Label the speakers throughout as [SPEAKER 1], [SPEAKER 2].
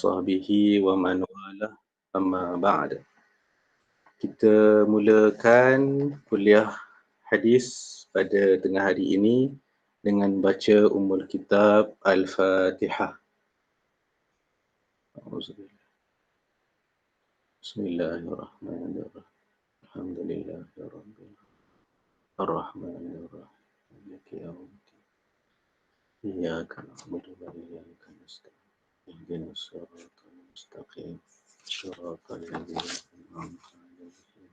[SPEAKER 1] sahbihi wa man walah, amma ba'd. Kita mulakan kuliah hadis pada tengah hari ini dengan baca Ummul Kitab Al-Fatihah. Bismillahirrahmanirrahim. Alhamdulillahirabbil Ar-Rahmanir-Rahim. Maliki yaumiddin. Iyyaka na'budu wa iyyaka nasta'in. Ihdinas siratal mustaqim. Shiratal ladzina an'amta 'alaihim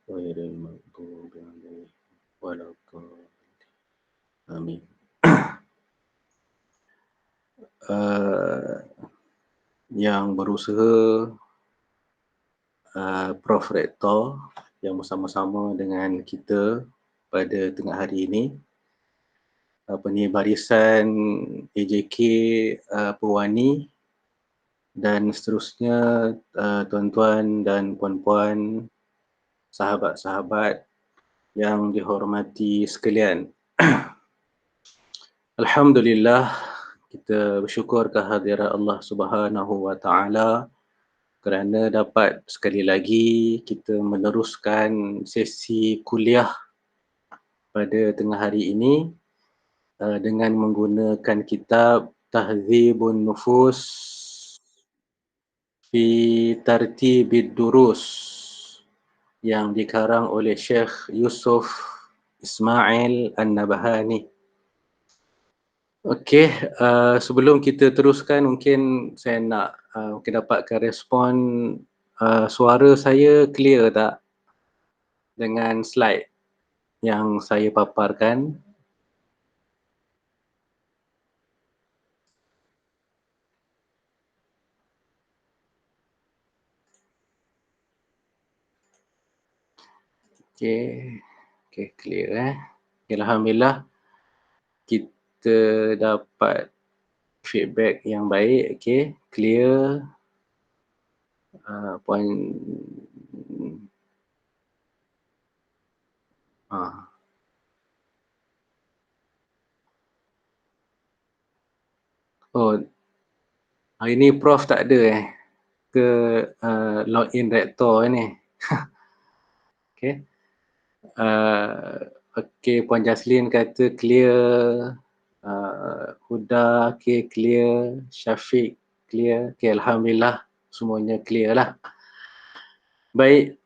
[SPEAKER 1] ghairil maghdubi 'alaihim waladdallin. Amin. Yang berusaha Prof. Rektor yang bersama-sama dengan kita pada tengah hari ini, barisan AJK Perwani dan seterusnya, tuan-tuan dan puan-puan, sahabat-sahabat yang dihormati sekalian. Alhamdulillah, kita bersyukur kehadiran Allah Subhanahu wa Ta'ala kerana dapat sekali lagi kita meneruskan sesi kuliah pada tengah hari ini dengan menggunakan kitab Tahdzibun Nufus fi Tartibid Durus yang dikarang oleh Syekh Yusuf Ismail An-Nabhani. Okey, sebelum kita teruskan, mungkin saya nak mungkin dapatkan respon suara saya clear tak dengan slide yang saya paparkan? Okey, clear Alhamdulillah kita dapat feedback yang baik. Okey, clear. Oh, hari ni Prof tak ada ke login rektor ni. Okey. Okey, Puan Jaslin kata clear. Huda okey, clear. Syafiq clear. Okey, alhamdulillah semuanya clear lah. Baik.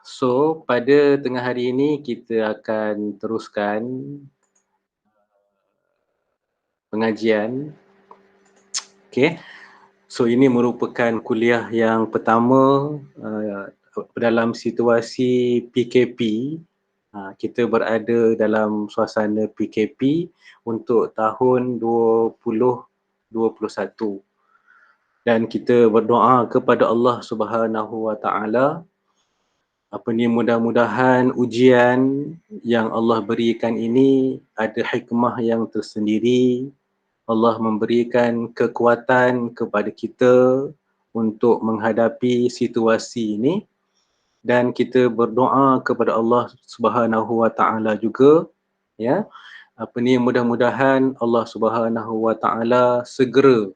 [SPEAKER 1] So pada tengah hari ini kita akan teruskan pengajian. Okey. So ini merupakan kuliah yang pertama dalam situasi PKP. Kita berada dalam suasana PKP untuk tahun 2021. Dan kita berdoa kepada Allah Subhanahu wa Ta'ala, mudah-mudahan ujian yang Allah berikan ini ada hikmah yang tersendiri. Allah memberikan kekuatan kepada kita untuk menghadapi situasi ini, dan kita berdoa kepada Allah Subhanahu wa Ta'ala juga, ya, mudah-mudahan Allah Subhanahu wa Ta'ala segera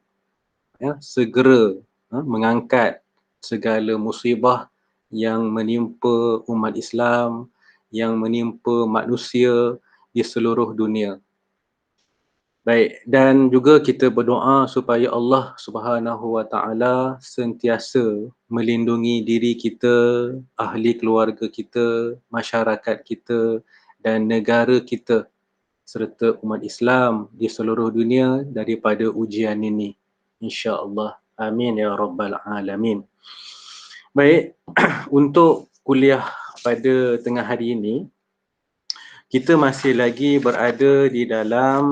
[SPEAKER 1] mengangkat segala musibah yang menimpa umat Islam, yang menimpa manusia di seluruh dunia. Baik, dan juga kita berdoa supaya Allah Subhanahu wa Ta'ala sentiasa melindungi diri kita, ahli keluarga kita, masyarakat kita dan negara kita serta umat Islam di seluruh dunia daripada ujian ini, insya-Allah. Amin ya rabbal alamin. Baik, untuk kuliah pada tengah hari ini, kita masih lagi berada di dalam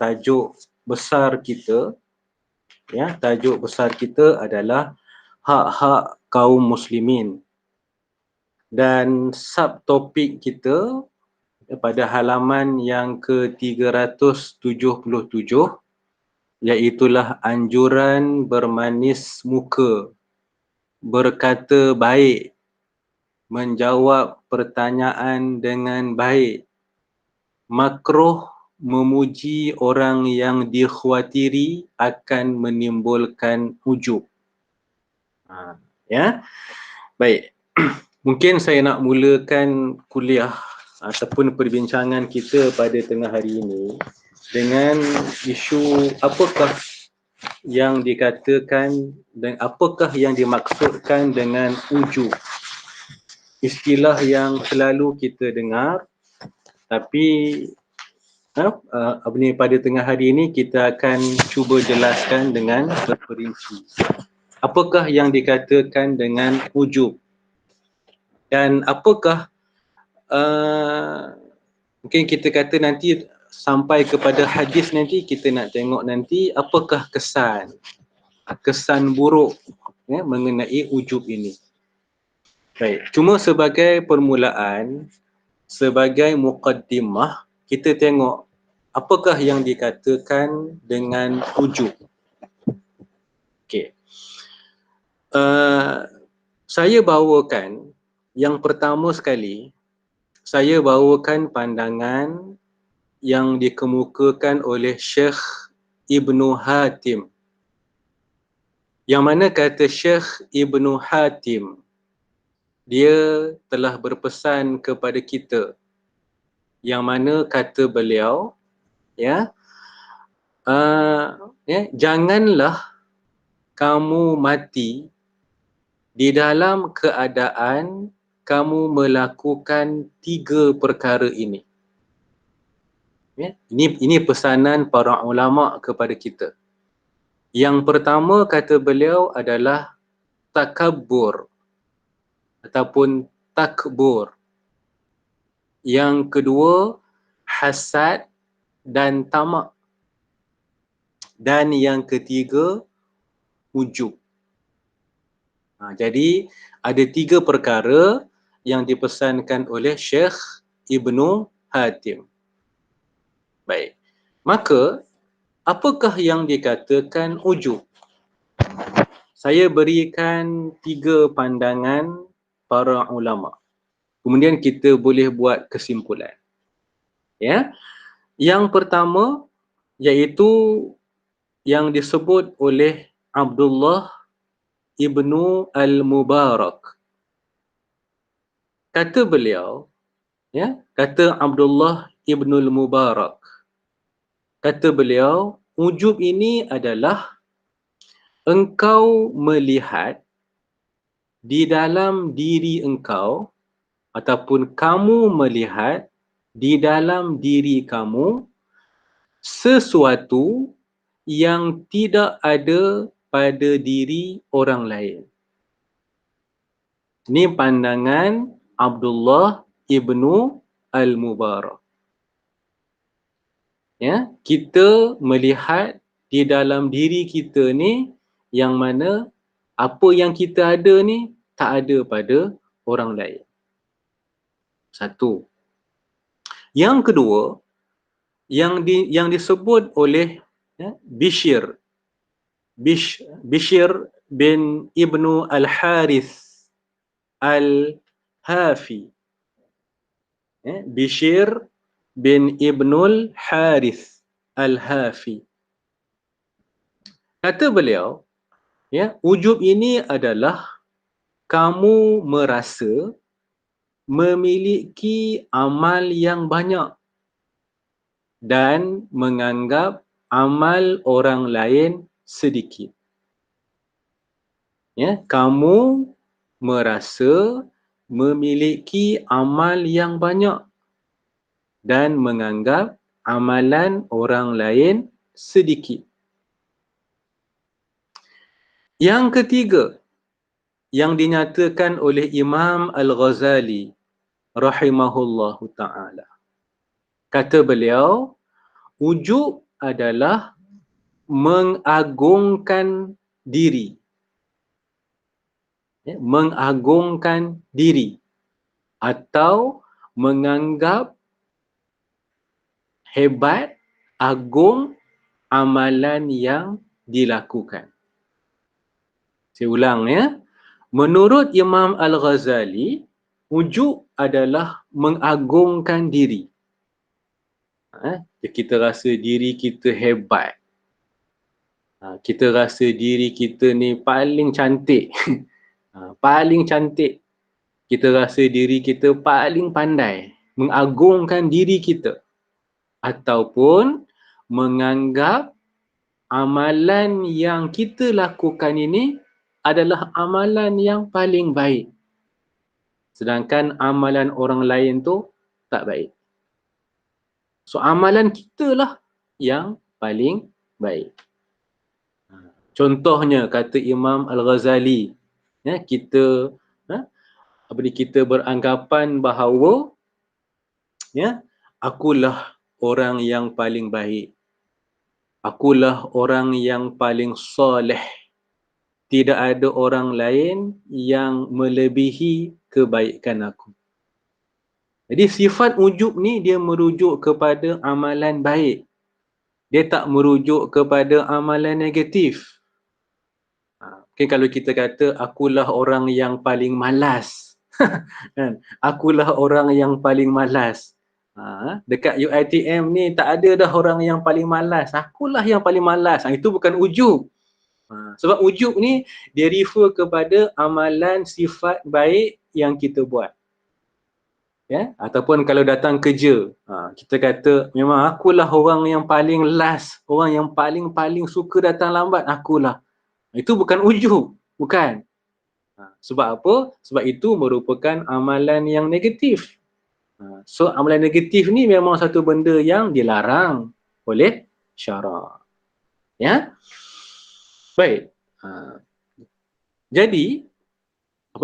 [SPEAKER 1] tajuk besar kita. Ya, tajuk besar kita adalah hak-hak kaum muslimin. Dan subtopik kita pada halaman yang ke-377 iaitulah anjuran bermanis muka, berkata baik, menjawab pertanyaan dengan baik, makruh memuji orang yang dikhawatiri akan menimbulkan ujub. Ya, baik. Mungkin saya nak mulakan kuliah ataupun perbincangan kita pada tengah hari ini dengan isu apakah yang dikatakan dan apakah yang dimaksudkan dengan ujub. Istilah yang selalu kita dengar, tapi pada tengah hari ini kita akan cuba jelaskan dengan terperinci. Apakah yang dikatakan dengan ujub? Dan apakah mungkin kita kata nanti sampai kepada hadis nanti kita nak tengok nanti apakah kesan buruk mengenai ujub ini. Baik, cuma sebagai permulaan, sebagai muqaddimah, kita tengok apakah yang dikatakan dengan ujub. Okey. Saya bawakan yang pertama sekali, saya bawakan pandangan yang dikemukakan oleh Syekh Ibnu Hatim. Yang mana kata Syekh Ibnu Hatim, dia telah berpesan kepada kita, yang mana kata beliau, janganlah kamu mati di dalam keadaan kamu melakukan 3 perkara ini. Ini pesanan para ulama kepada kita. Yang pertama kata beliau adalah takabbur ataupun takbur. Yang kedua hasad dan tamak. Dan yang ketiga ujub. Jadi ada 3 perkara yang dipesankan oleh Syekh Ibnu Hatim. Baik. Maka apakah yang dikatakan ujub? Saya berikan 3 pandangan para ulama. Kemudian kita boleh buat kesimpulan. Ya. Yang pertama iaitu yang disebut oleh Abdullah Ibnu Al-Mubarak. Kata beliau, kata Abdullah Ibnu Al-Mubarak. Kata beliau, ujub ini adalah engkau melihat di dalam diri engkau ataupun kamu melihat di dalam diri kamu sesuatu yang tidak ada pada diri orang lain. Ini pandangan Abdullah Ibnu Al-Mubarak. Kita melihat di dalam diri kita ni yang mana apa yang kita ada ni tak ada pada orang lain. Satu. Yang kedua, yang disebut oleh Bishr bin Ibnu Al-Harith Al-Hafi. Bishr bin Ibnul Harith Al-Hafi. Kata beliau, ujub ini adalah kamu merasa memiliki amal yang banyak dan menganggap amal orang lain sedikit. Kamu merasa memiliki amal yang banyak dan menganggap amalan orang lain sedikit. Yang ketiga, yang dinyatakan oleh Imam Al-Ghazali rahimahullahu ta'ala. Kata beliau, ujub adalah mengagungkan diri. Mengagungkan diri atau menganggap hebat, agung amalan yang dilakukan. Saya ulang Menurut Imam Al-Ghazali, ujub adalah mengagungkan diri. Kita rasa diri kita hebat. Kita rasa diri kita ni paling cantik. Paling cantik. Kita rasa diri kita paling pandai. Mengagungkan diri kita. Ataupun menganggap amalan yang kita lakukan ini adalah amalan yang paling baik. Sedangkan amalan orang lain tu tak baik. So amalan kita lah yang paling baik. Contohnya kata Imam Al-Ghazali, kita kita beranggapan bahawa akulah orang yang paling baik. Akulah orang yang paling soleh. Tidak ada orang lain yang melebihi kebaikan aku. Jadi sifat ujub ni dia merujuk kepada amalan baik. Dia tak merujuk kepada amalan negatif. Mungkin kalau kita kata akulah orang yang paling malas. Akulah orang yang paling malas. Dekat UiTM ni tak ada dah orang yang paling malas. Akulah yang paling malas. Itu bukan ujub. Sebab ujub ni dia refer kepada amalan sifat baik yang kita buat. Ataupun kalau datang kerja, kita kata memang akulah orang yang paling last, orang yang paling suka datang lambat, akulah. Itu bukan ujub, bukan. Sebab apa? Sebab itu merupakan amalan yang negatif. So amalan negatif ni memang satu benda yang dilarang oleh syarak. Baik. Jadi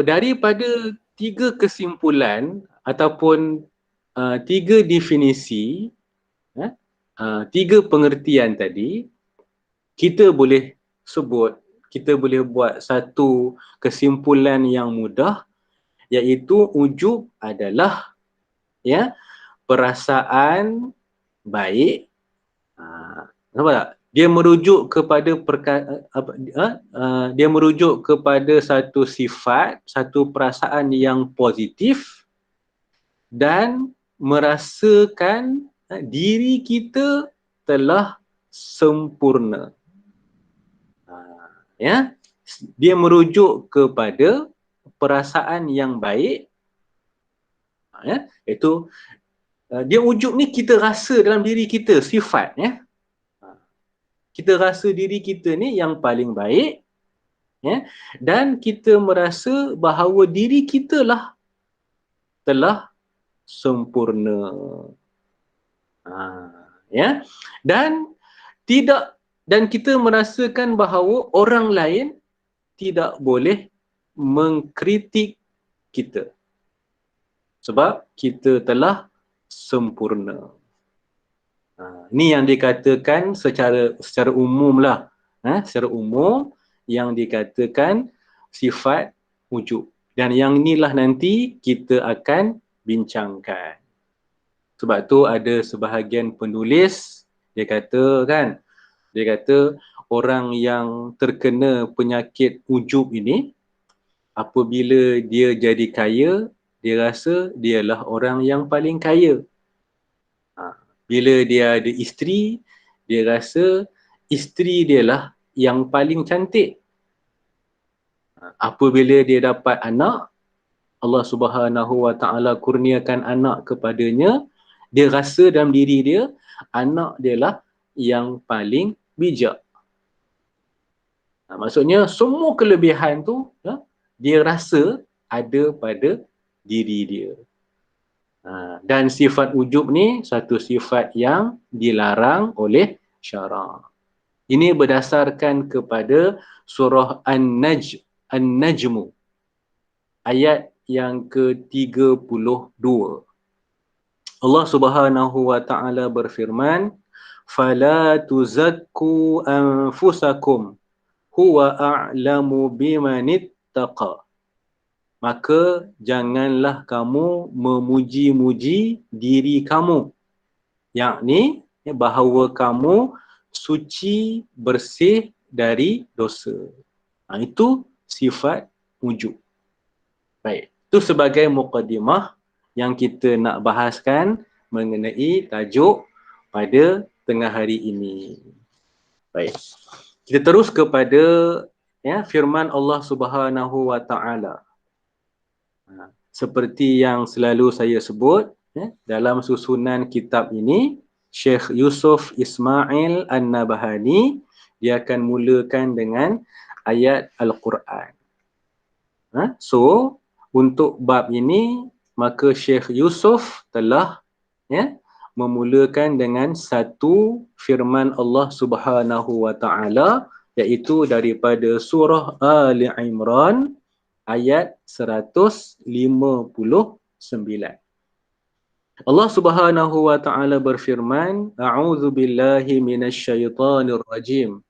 [SPEAKER 1] daripada 3 kesimpulan ataupun 3 definisi, 3 pengertian tadi, kita boleh sebut, kita boleh buat satu kesimpulan yang mudah, iaitu ujub adalah perasaan baik. Nampak tak? Dia merujuk kepada dia merujuk kepada satu sifat, satu perasaan yang positif dan merasakan diri kita telah sempurna. Dia merujuk kepada perasaan yang baik. Itu dia ujub ni kita rasa dalam diri kita, sifat. Kita rasa diri kita ni yang paling baik, dan kita merasa bahawa diri kita lah telah sempurna. Dan kita merasakan bahawa orang lain tidak boleh mengkritik kita sebab kita telah sempurna. Ini yang dikatakan secara umum lah. Secara umum yang dikatakan sifat ujub. Dan yang inilah nanti kita akan bincangkan. Sebab tu ada sebahagian penulis, dia kata orang yang terkena penyakit ujub ini, apabila dia jadi kaya, dia rasa dialah orang yang paling kaya. Bila dia ada isteri, dia rasa isteri dia lah yang paling cantik. Apabila dia dapat anak, Allah Subhanahu Wa Taala kurniakan anak kepadanya, dia rasa dalam diri dia, anak dia lah yang paling bijak. Maksudnya semua kelebihan tu dia rasa ada pada diri dia. Dan sifat ujub ni satu sifat yang dilarang oleh syarak. Ini berdasarkan kepada surah An-Najmu ayat yang ke-32. Allah Subhanahu Wa Taala berfirman, "Fala tuzakku anfusakum huwa a'lamu bimanittaqa." Maka janganlah kamu memuji-muji diri kamu, yakni bahawa kamu suci, bersih dari dosa. Itu sifat ujub. Baik, itu sebagai muqaddimah yang kita nak bahaskan mengenai tajuk pada tengah hari ini. Baik. Kita terus kepada firman Allah Subhanahu wa taala. Seperti yang selalu saya sebut, dalam susunan kitab ini, Syekh Yusuf Ismail An-Nabahani, dia akan mulakan dengan ayat Al-Quran. So, untuk bab ini, maka Syekh Yusuf telah memulakan dengan satu firman Allah Subhanahu wa taala, iaitu daripada surah Ali Imran ayat 159. Allah Subhanahu wa taala berfirman, A'udzu billahi minasyaitonir rajim.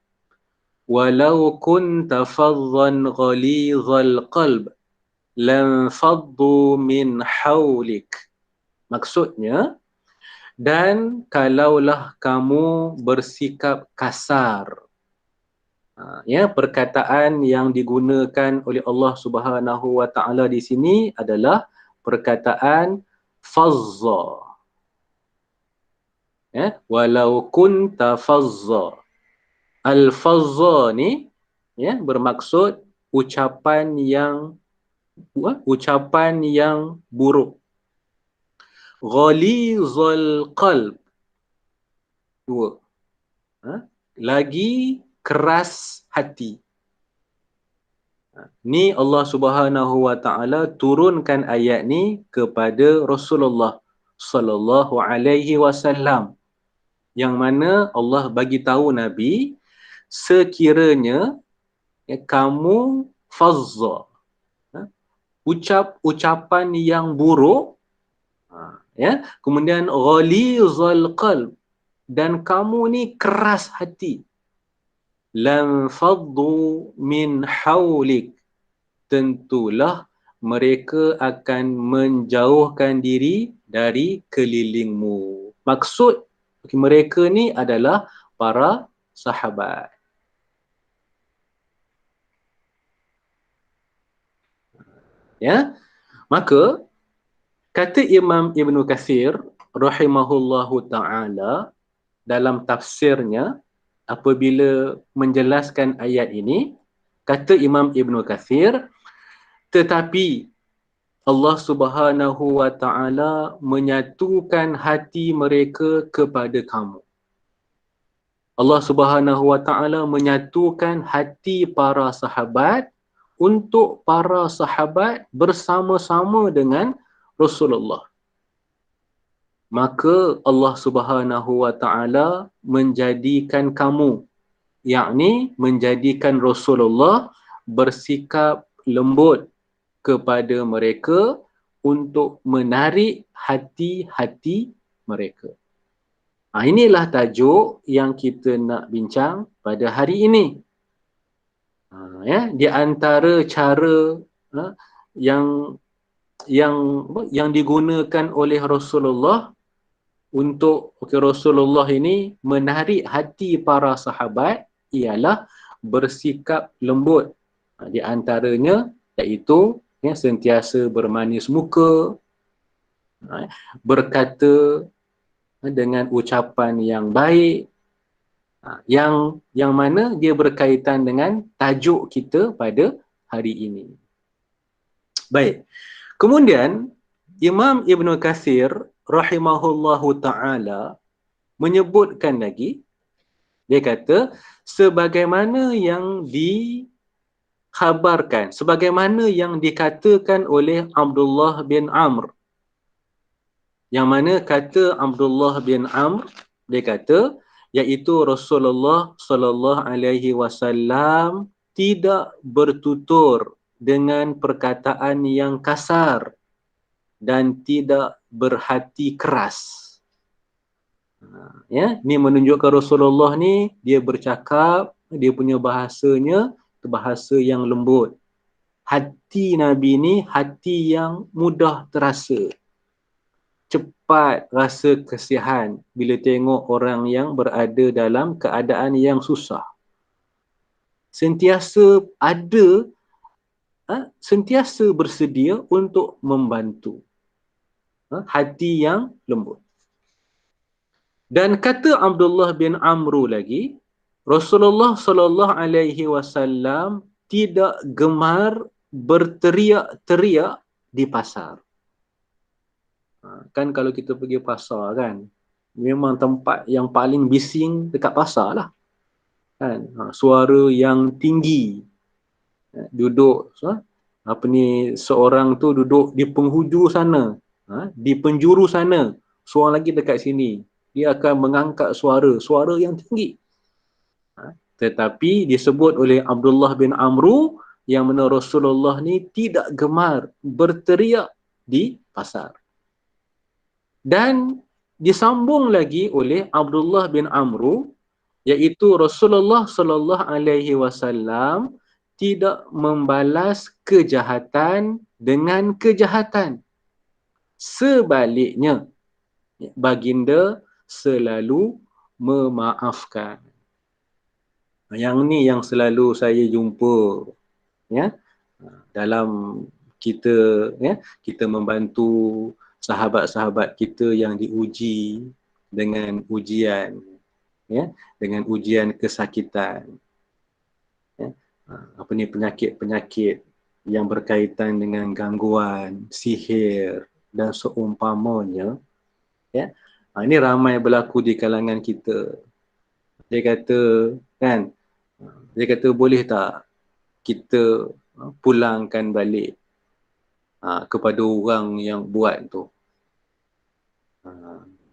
[SPEAKER 1] Walau kunta faddan ghalidhal qalb lam faddu min hawlik. Maksudnya, dan kalaulah kamu bersikap kasar. Perkataan yang digunakan oleh Allah Subhanahu wa taala di sini adalah perkataan fazza. Walau kunta fazza. Al-fazza ni bermaksud ucapan yang buruk. Ghalizal qalb. Dua. Lagi keras hati. Ni Allah Subhanahu wa taala turunkan ayat ni kepada Rasulullah sallallahu alaihi wasallam, yang mana Allah bagi tahu Nabi, sekiranya kamu fazza, ucap ucapan yang buruk, kemudian ghalizal qalb, dan kamu ni keras hati, lam faddu min haulik, tentulah mereka akan menjauhkan diri dari kelilingmu. Maksud mereka ni adalah para sahabat. Maka kata Imam Ibn Kathir rahimahullahu ta'ala dalam tafsirnya, apabila menjelaskan ayat ini, kata Imam Ibn Kathir, tetapi Allah Subhanahu wa taala menyatukan hati mereka kepada kamu. Allah Subhanahu wa taala menyatukan hati para sahabat untuk para sahabat bersama-sama dengan Rasulullah. Maka Allah Subhanahu wa taala menjadikan kamu, yakni menjadikan Rasulullah bersikap lembut kepada mereka untuk menarik hati-hati mereka. Inilah tajuk yang kita nak bincang pada hari ini. Di antara cara yang digunakan oleh Rasulullah untuk Rasulullah ini menarik hati para sahabat ialah bersikap lembut. Di antaranya iaitu sentiasa bermanis muka, berkata dengan ucapan yang baik, yang mana dia berkaitan dengan tajuk kita pada hari ini. Baik. Kemudian Imam Ibn Kathir rahimahullahu ta'ala menyebutkan lagi, dia kata, sebagaimana yang dikhabarkan, sebagaimana yang dikatakan oleh Abdullah bin Amr, yang mana kata Abdullah bin Amr, dia kata, iaitu Rasulullah sallallahu alaihi wasallam tidak bertutur dengan perkataan yang kasar dan tidak berhati keras. Ni menunjukkan Rasulullah ni dia bercakap, dia punya bahasanya bahasa yang lembut. Hati Nabi ni hati yang mudah terasa. Cepat rasa kesihan bila tengok orang yang berada dalam keadaan yang susah. Sentiasa ada, sentiasa bersedia untuk membantu. Hati yang lembut. Dan kata Abdullah bin Amru lagi, Rasulullah sallallahu alaihi wasallam tidak gemar berteriak-teriak di pasar. Kan kalau kita pergi pasar kan, memang tempat yang paling bising dekat pasar lah. Kan? Suara yang tinggi, duduk apa ni, seorang tu duduk di penghujung sana, di penjuru sana, seorang lagi dekat sini, dia akan mengangkat suara yang tinggi. Tetapi disebut oleh Abdullah bin Amru yang mana Rasulullah ni tidak gemar berteriak di pasar. Dan disambung lagi oleh Abdullah bin Amru, iaitu Rasulullah sallallahu alaihi wasallam tidak membalas kejahatan dengan kejahatan. Sebaliknya, baginda selalu memaafkan. Yang ni yang selalu saya jumpa, ya, dalam kita, ya, kita membantu sahabat-sahabat kita yang diuji dengan ujian, ya, dengan ujian kesakitan, ya, apa ni, penyakit-penyakit yang berkaitan dengan gangguan, sihir dan seumpamanya, ya. Ini ramai berlaku di kalangan kita. Dia kata, kan, dia kata boleh tak kita pulangkan balik kepada orang yang buat tu.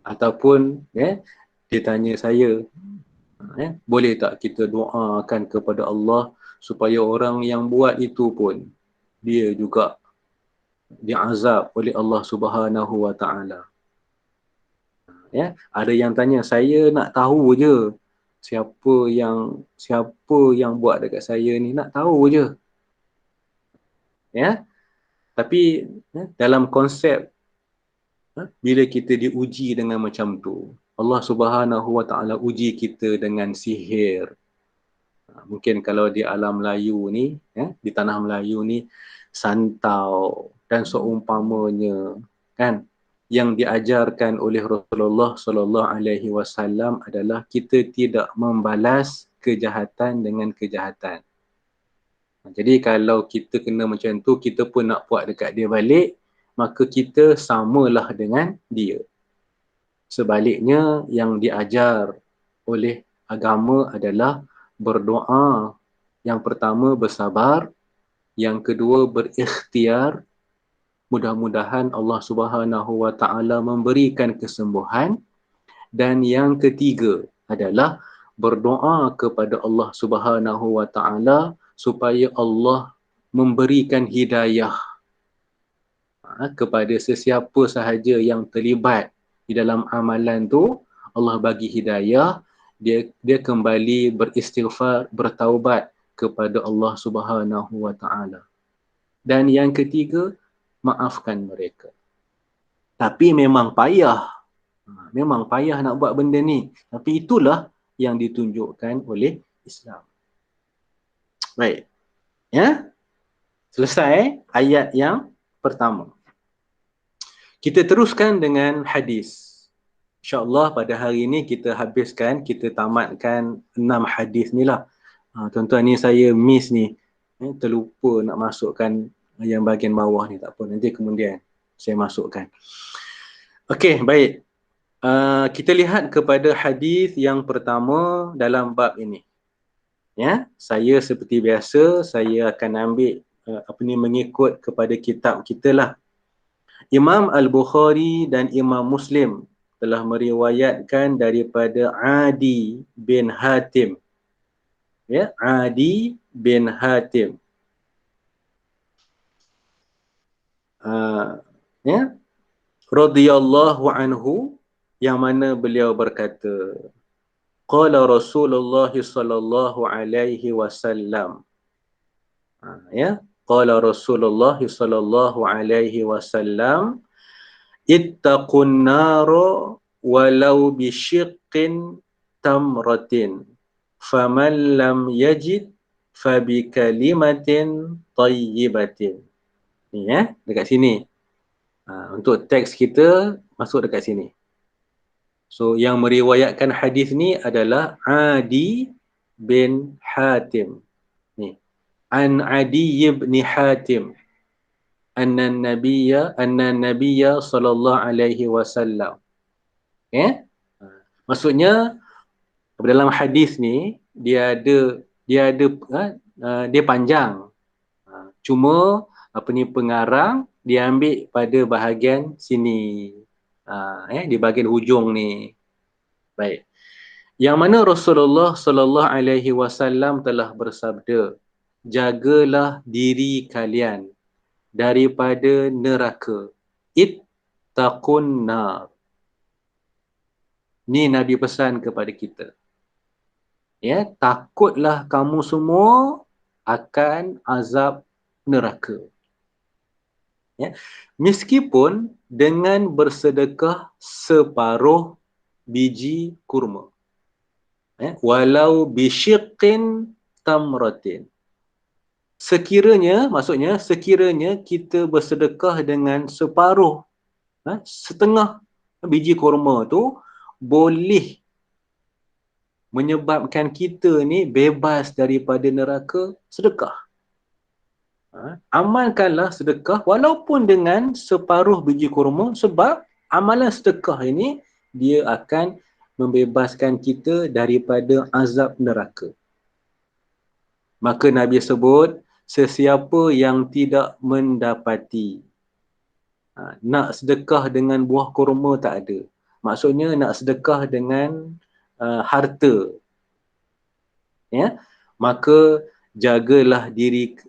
[SPEAKER 1] Ataupun dia tanya saya, boleh tak kita doakan kepada Allah supaya orang yang buat itu pun dia juga diazab oleh Allah Subhanahu Wa Taala. Ya, ada yang tanya, saya nak tahu je siapa yang buat dekat saya ni, nak tahu je. Ya, tapi dalam konsep bila kita diuji dengan macam tu, Allah Subhanahu Wa Taala uji kita dengan sihir. Mungkin kalau di alam Melayu ni, di tanah Melayu ni, santau dan seumpamanya, kan, yang diajarkan oleh Rasulullah sallallahu alaihi wasallam adalah kita tidak membalas kejahatan dengan kejahatan. Jadi kalau kita kena macam tu, kita pun nak buat dekat dia balik, maka kita samalah dengan dia. Sebaliknya, yang diajar oleh agama adalah berdoa. Yang pertama bersabar, yang kedua berikhtiar. Mudah-mudahan Allah Subhanahu Wa Taala memberikan kesembuhan. Dan yang ketiga adalah berdoa kepada Allah Subhanahu Wa Taala supaya Allah memberikan hidayah kepada sesiapa sahaja yang terlibat di dalam amalan tu. Allah bagi hidayah, dia kembali beristighfar, bertaubat kepada Allah Subhanahu Wa Taala. Dan yang ketiga, maafkan mereka. Tapi memang payah nak buat benda ni. Tapi itulah yang ditunjukkan oleh Islam. Baik. Ya? Selesai ayat yang pertama. Kita teruskan dengan hadis. InsyaAllah pada hari ini kita habiskan, kita tamatkan 6 hadis ni lah. Tuan-tuan, ni saya miss ni. Terlupa nak masukkan yang bahagian bawah ni. Tak apa, nanti kemudian saya masukkan. Okey, baik. Kita lihat kepada hadis yang pertama dalam bab ini. Ya, saya seperti biasa, saya akan ambil mengikut kepada kitab kita lah. Imam Al-Bukhari dan Imam Muslim telah meriwayatkan daripada Adi bin Hatim. Ya, Adi bin Hatim. Ya, radhiyallahu anhu, yang mana beliau berkata, qala Rasulullah sallallahu alaihi wasallam. Ya, qala Rasulullah sallallahu alaihi wasallam, ittaqun nara walau bisyiqqin tamratin faman lam yajid fabi kalimatin tayyibatin. Ni dekat sini. Untuk teks kita masuk dekat sini. So yang meriwayatkan hadis ni adalah Adi bin Hatim. Ni. An Adi bin Hatim anna nabiyya sallallahu alaihi wasallam. Okay? Maksudnya dalam hadis ni dia panjang. Cuma pengarang dia ambil pada bahagian sini. Di bahagian hujung ni. Baik. Yang mana Rasulullah sallallahu alaihi wasallam telah bersabda, jagalah diri kalian daripada neraka. Ittaqun nar. Ni Nabi pesan kepada kita. Ya, takutlah kamu semua akan azab neraka. Ya. Meskipun dengan bersedekah separuh biji kurma. Ya. Walau bisyiqqin tamratin. Maksudnya sekiranya kita bersedekah dengan separuh, setengah biji kurma tu boleh menyebabkan kita ni bebas daripada neraka, sedekah. Amalkanlah sedekah walaupun dengan separuh biji kurma, sebab amalan sedekah ini dia akan membebaskan kita daripada azab neraka. Maka Nabi sebut, sesiapa yang tidak mendapati, nak sedekah dengan buah kurma tak ada. Maksudnya nak sedekah dengan harta. Ya, maka jagalah diri.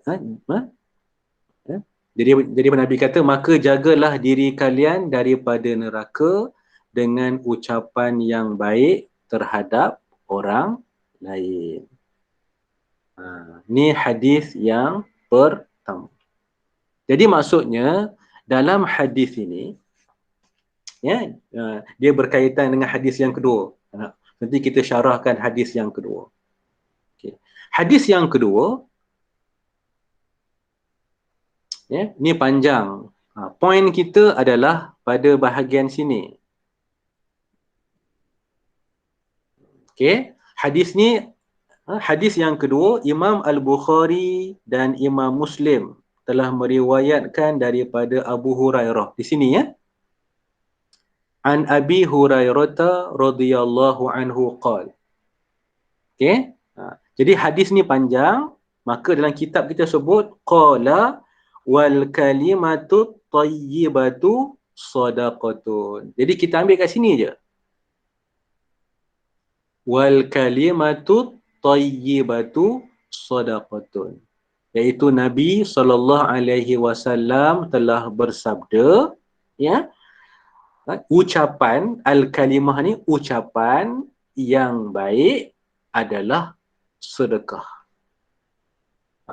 [SPEAKER 1] Jadi Nabi kata, maka jagalah diri kalian daripada neraka dengan ucapan yang baik terhadap orang lain. Ni hadis yang pertama. Jadi maksudnya dalam hadis ini, ya, dia berkaitan dengan hadis yang kedua. Nanti kita syarahkan hadis yang kedua. Okay. Hadis yang kedua, ya, ni panjang. Poin kita adalah pada bahagian sini. Okay. Hadis yang kedua, Imam Al-Bukhari dan Imam Muslim telah meriwayatkan daripada Abu Hurairah. Di sini, ya. An Abi Hurairah radhiyallahu anhu qala. Okey. Jadi hadis ni panjang, maka dalam kitab kita sebut qala wal kalimatu thayyibatu shadaqatun. Jadi kita ambil kat sini je. Wal kalimatu thayyibatu shadaqatun. Iaitu Nabi SAW telah bersabda, ya, ucapan al-kalimah ni, ucapan yang baik adalah sedekah.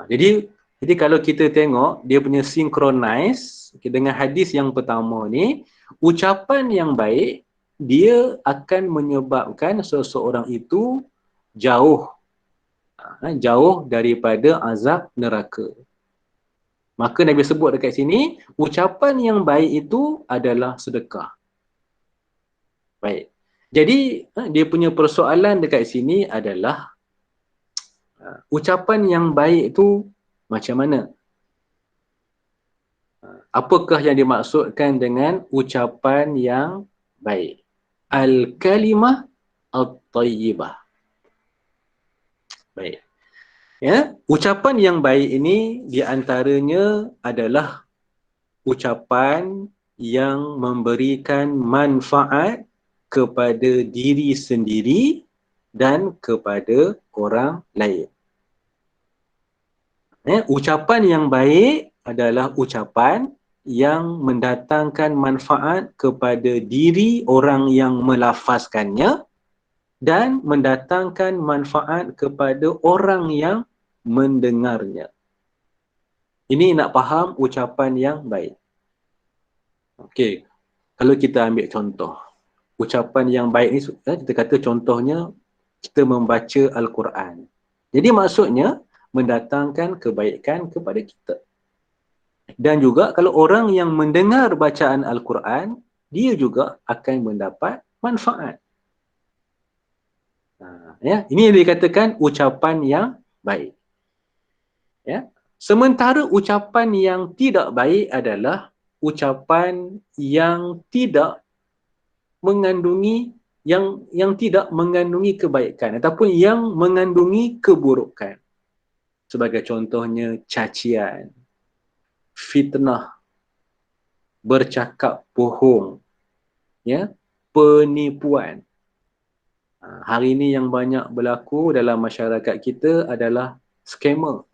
[SPEAKER 1] Jadi kalau kita tengok dia punya synchronize dengan hadis yang pertama ni, ucapan yang baik dia akan menyebabkan seseorang itu jauh daripada azab neraka. Maka Nabi sebut dekat sini, ucapan yang baik itu adalah sedekah. Baik. Jadi dia punya persoalan dekat sini adalah ucapan yang baik itu macam mana? Apakah yang dimaksudkan dengan ucapan yang baik? Al-kalimah at-tayyibah. Baik. Ya, ucapan yang baik ini di antaranya adalah ucapan yang memberikan manfaat kepada diri sendiri dan kepada orang lain. Ya, ucapan yang baik adalah ucapan yang mendatangkan manfaat kepada diri orang yang melafazkannya dan mendatangkan manfaat kepada orang yang mendengarnya. Ini nak faham ucapan yang baik. Okey, kalau kita ambil contoh, ucapan yang baik ni, kita kata contohnya kita membaca Al-Quran. Jadi maksudnya mendatangkan kebaikan kepada kita. Dan juga kalau orang yang mendengar bacaan Al-Quran, dia juga akan mendapat manfaat. Ya, ini yang dikatakan ucapan yang baik. Ya. Sementara ucapan yang tidak baik adalah ucapan yang tidak mengandungi yang tidak mengandungi kebaikan ataupun yang mengandungi keburukan. Sebagai contohnya cacian, fitnah, bercakap bohong, ya, penipuan. Hari ini yang banyak berlaku dalam masyarakat kita adalah scammer.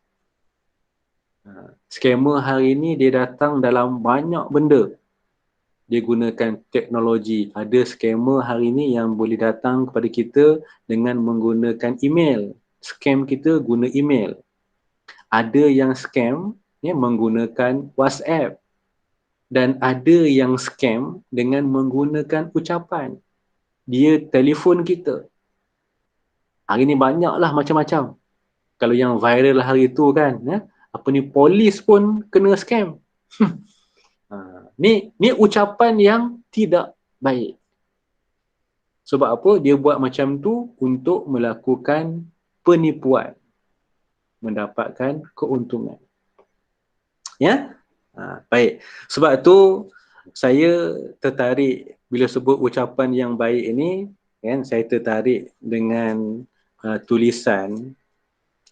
[SPEAKER 1] Scammer hari ini dia datang dalam banyak benda. Dia gunakan teknologi. Ada scammer hari ini yang boleh datang kepada kita dengan menggunakan email. Scam kita guna email. Ada yang scam ya, menggunakan WhatsApp. Dan ada yang scam dengan menggunakan ucapan. Dia telefon kita. Hari ni banyaklah macam-macam. Kalau yang viral hari tu kan, apa ni, polis pun kena scam. Ni ucapan yang tidak baik. Sebab apa? Dia buat macam tu untuk melakukan penipuan. Mendapatkan keuntungan. Ya? Baik. Sebab tu saya tertarik bila sebut ucapan yang baik ini, kan, saya tertarik dengan tulisan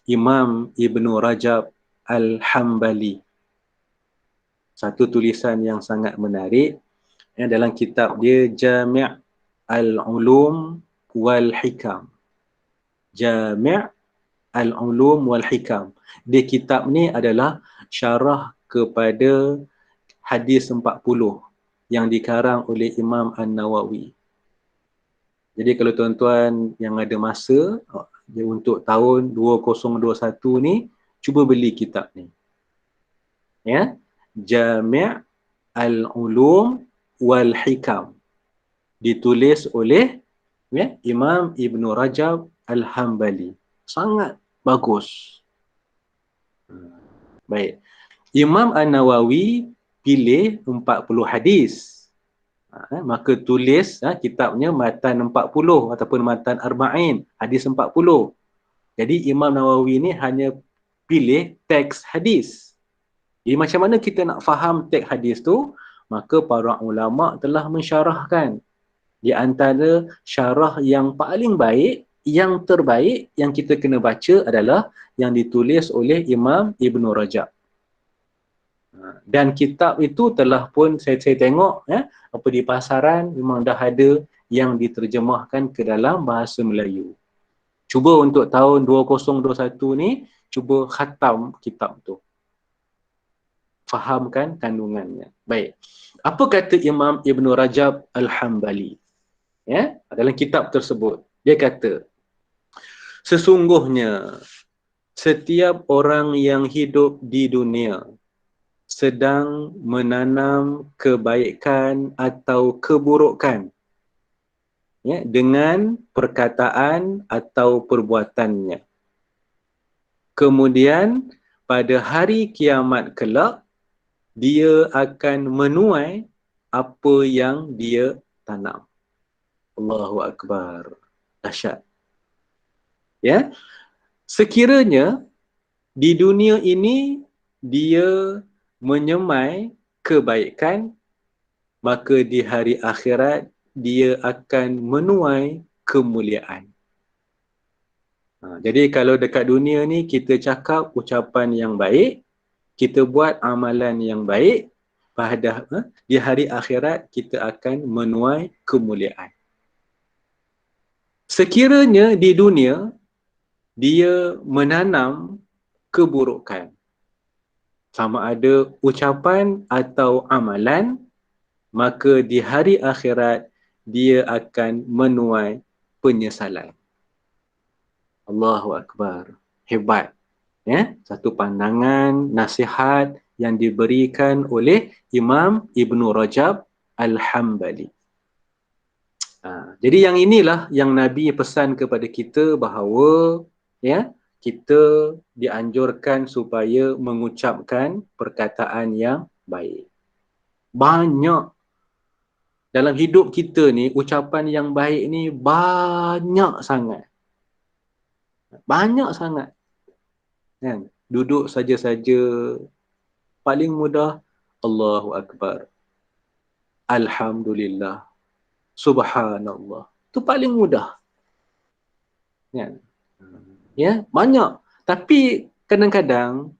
[SPEAKER 1] Imam Ibn Rajab Al-Hambali. Satu tulisan yang sangat menarik. Dalam kitab dia Jami' Al-Ulum Wal-Hikam. Jami' Al-Ulum Wal-Hikam. Di kitab ni adalah syarah kepada hadis 40 yang dikarang oleh Imam An-Nawawi. Jadi kalau tuan-tuan yang ada masa untuk tahun 2021 ni, cuba beli kitab ni. Ya, Jami' Al-Ulum Wal-Hikam. Ditulis oleh Imam Ibn Rajab Al-Hambali. Sangat bagus. Baik. Imam An-Nawawi pilih 40 hadis. Maka tulis kitabnya matan 40 ataupun matan arba'in, hadis 40. Jadi Imam Nawawi ni hanya pilih teks hadis. Jadi macam mana kita nak faham teks hadis tu? Maka para ulama telah mensyarahkan. Di antara syarah yang paling baik, yang terbaik yang kita kena baca adalah yang ditulis oleh Imam Ibn Rajab. Dan kitab itu telah pun saya tengok apa di pasaran memang dah ada yang diterjemahkan ke dalam bahasa Melayu. Cuba untuk tahun 2021 ni, cuba khatam kitab tu. Fahamkan kandungannya. Baik. Apa kata Imam Ibn Rajab Al-Hambali? Ya, dalam kitab tersebut. Dia kata, sesungguhnya setiap orang yang hidup di dunia sedang menanam kebaikan atau keburukan dengan perkataan atau perbuatannya. Kemudian pada hari kiamat kelak, dia akan menuai apa yang dia tanam. Allahu Akbar. Dahsyat. Ya. Sekiranya di dunia ini dia menyemai kebaikan, maka di hari akhirat dia akan menuai kemuliaan. Jadi kalau dekat dunia ni kita cakap ucapan yang baik, kita buat amalan yang baik, pada di hari akhirat kita akan menuai kemuliaan. Sekiranya di dunia dia menanam keburukan, sama ada ucapan atau amalan, maka di hari akhirat dia akan menuai penyesalan. Allahu Akbar. Hebat. Ya, satu pandangan, nasihat yang diberikan oleh Imam Ibn Rajab Al-Hambali. Jadi yang inilah yang Nabi pesan kepada kita bahawa kita dianjurkan supaya mengucapkan perkataan yang baik. Banyak Dalam hidup kita ni, ucapan yang baik ni banyak sangat. Banyak sangat. Kan? Duduk saja-saja, paling mudah, Allahu Akbar, Alhamdulillah, Subhanallah. Itu paling mudah. Kan? Ya, banyak. Tapi kadang-kadang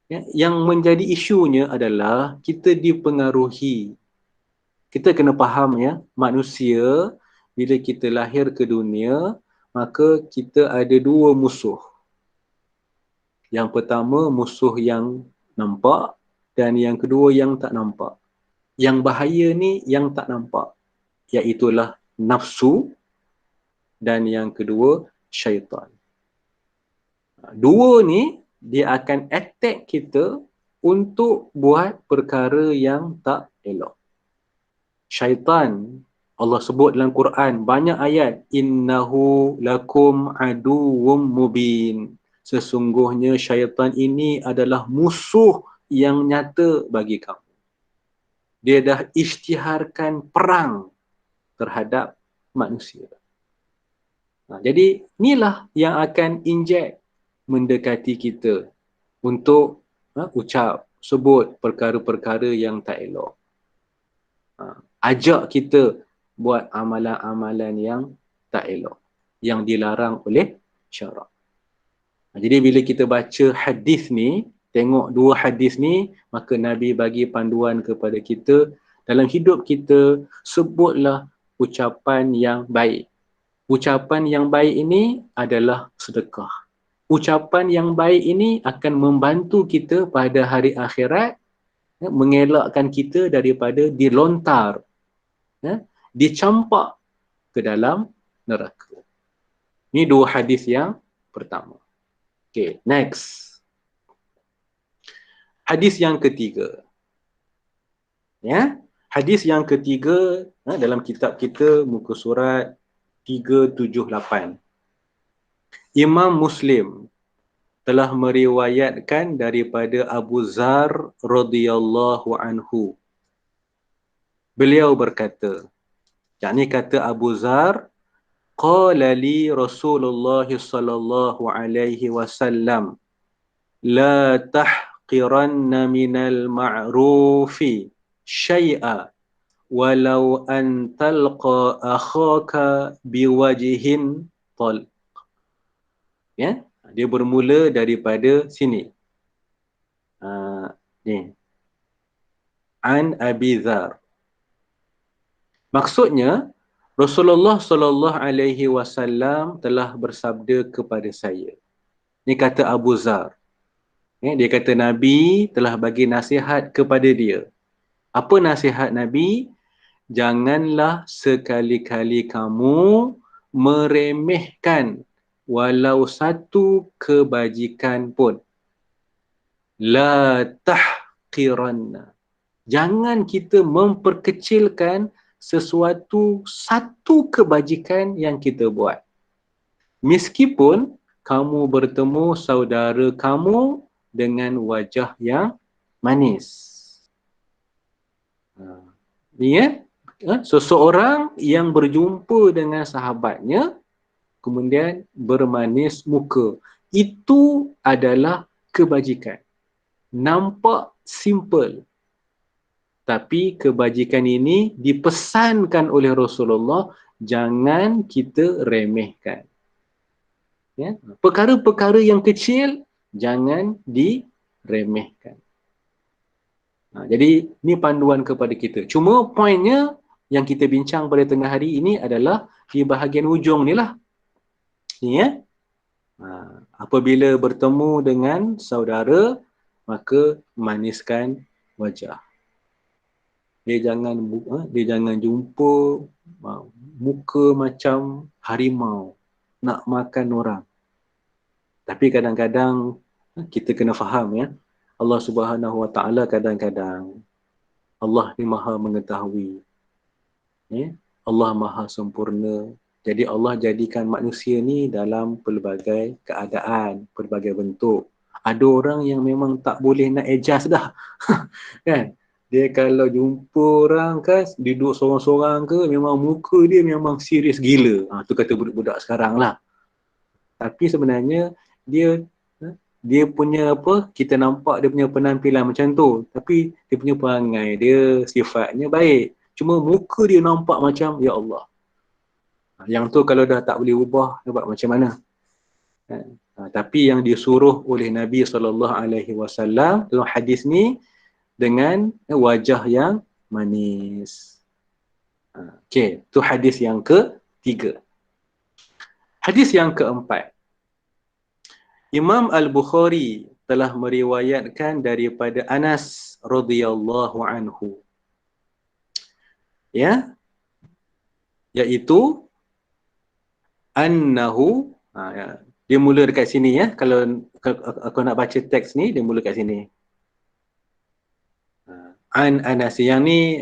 [SPEAKER 1] ya, yang menjadi isunya adalah kita dipengaruhi. Kita kena faham ya, manusia bila kita lahir ke dunia, maka kita ada dua musuh. Yang pertama musuh yang nampak dan yang kedua yang tak nampak. Yang bahaya ni yang tak nampak, iaitulah nafsu, dan yang kedua syaitan. Dua ni dia akan attack kita untuk buat perkara yang tak elok. Syaitan, Allah sebut dalam Quran banyak ayat, innahu lakum aduwwum mubin. Sesungguhnya syaitan ini adalah musuh yang nyata bagi kamu. Dia dah isytiharkan perang terhadap manusia. Jadi inilah yang akan injek mendekati kita untuk ucap, sebut perkara-perkara yang tak elok. Ajak kita buat amalan-amalan yang tak elok, yang dilarang oleh syarak. Jadi bila kita baca hadis ni, tengok dua hadis ni, maka Nabi bagi panduan kepada kita, dalam hidup kita sebutlah ucapan yang baik. Ucapan yang baik ini adalah sedekah. Ucapan yang baik ini akan membantu kita pada hari akhirat, mengelakkan kita daripada dilontar, dicampak ke dalam neraka. Ini dua hadis yang pertama. Okay, next. Hadis yang ketiga. Ya, hadis yang ketiga dalam kitab kita muka surat 378. Imam Muslim telah meriwayatkan daripada Abu Zar radhiyallahu anhu. Beliau berkata, yakni kata Abu Zar, qala li Rasulullah sallallahu alaihi wasallam, la tahqiranna minal ma'rufi syai'a walau an talqa akhaka biwajhin talq. Ya, dia bermula daripada sini. Ni. An Abi Dzar. Maksudnya Rasulullah sallallahu alaihi wasallam telah bersabda kepada saya. Ni kata Abu Dzar. Dia kata Nabi telah bagi nasihat kepada dia. Apa nasihat Nabi? Janganlah sekali-kali kamu meremehkan walau satu kebajikan pun. La tahqiranna. Jangan kita memperkecilkan satu kebajikan yang kita buat. Meskipun kamu bertemu saudara kamu dengan wajah yang manis. Ni seseorang yang berjumpa dengan sahabatnya kemudian bermanis muka. Itu adalah kebajikan. Nampak simple. Tapi kebajikan ini dipesankan oleh Rasulullah, jangan kita remehkan. Ya? Perkara-perkara yang kecil jangan diremehkan. Jadi ni panduan kepada kita. Cuma poinnya yang kita bincang pada tengah hari ini adalah di bahagian hujung ni lah. Ni ya. Apabila bertemu dengan saudara, maka maniskan wajah. Dia jangan jumpa muka macam harimau nak makan orang. Tapi kadang-kadang kita kena faham ya, Allah Subhanahu Wa Taala kadang-kadang Allah ni Maha mengetahui. Ya, Allah Maha sempurna. Jadi Allah jadikan manusia ni dalam pelbagai keadaan, pelbagai bentuk. Ada orang yang memang tak boleh nak adjust dah. Kan? Dia kalau jumpa orang kan, duduk sorang-sorang ke, memang muka dia memang serius gila. Tu kata budak-budak sekarang lah. Tapi sebenarnya dia dia punya apa, kita nampak dia punya penampilan macam tu, tapi dia punya perangai dia, sifatnya baik. Cuma muka dia nampak macam ya Allah. Yang tu kalau dah tak boleh ubah, nak buat macam mana? Kan? Tapi yang disuruh oleh Nabi SAW dalam hadis ni dengan wajah yang manis. Okey, tu hadis yang ketiga. Hadis yang keempat. Imam Al-Bukhari telah meriwayatkan daripada Anas radhiyallahu anhu. Ya, iaitu annahu, ya. Dia mula dekat sini ya. Kalau aku nak baca teks ni, dia mula kat sini. An Anas, yang ni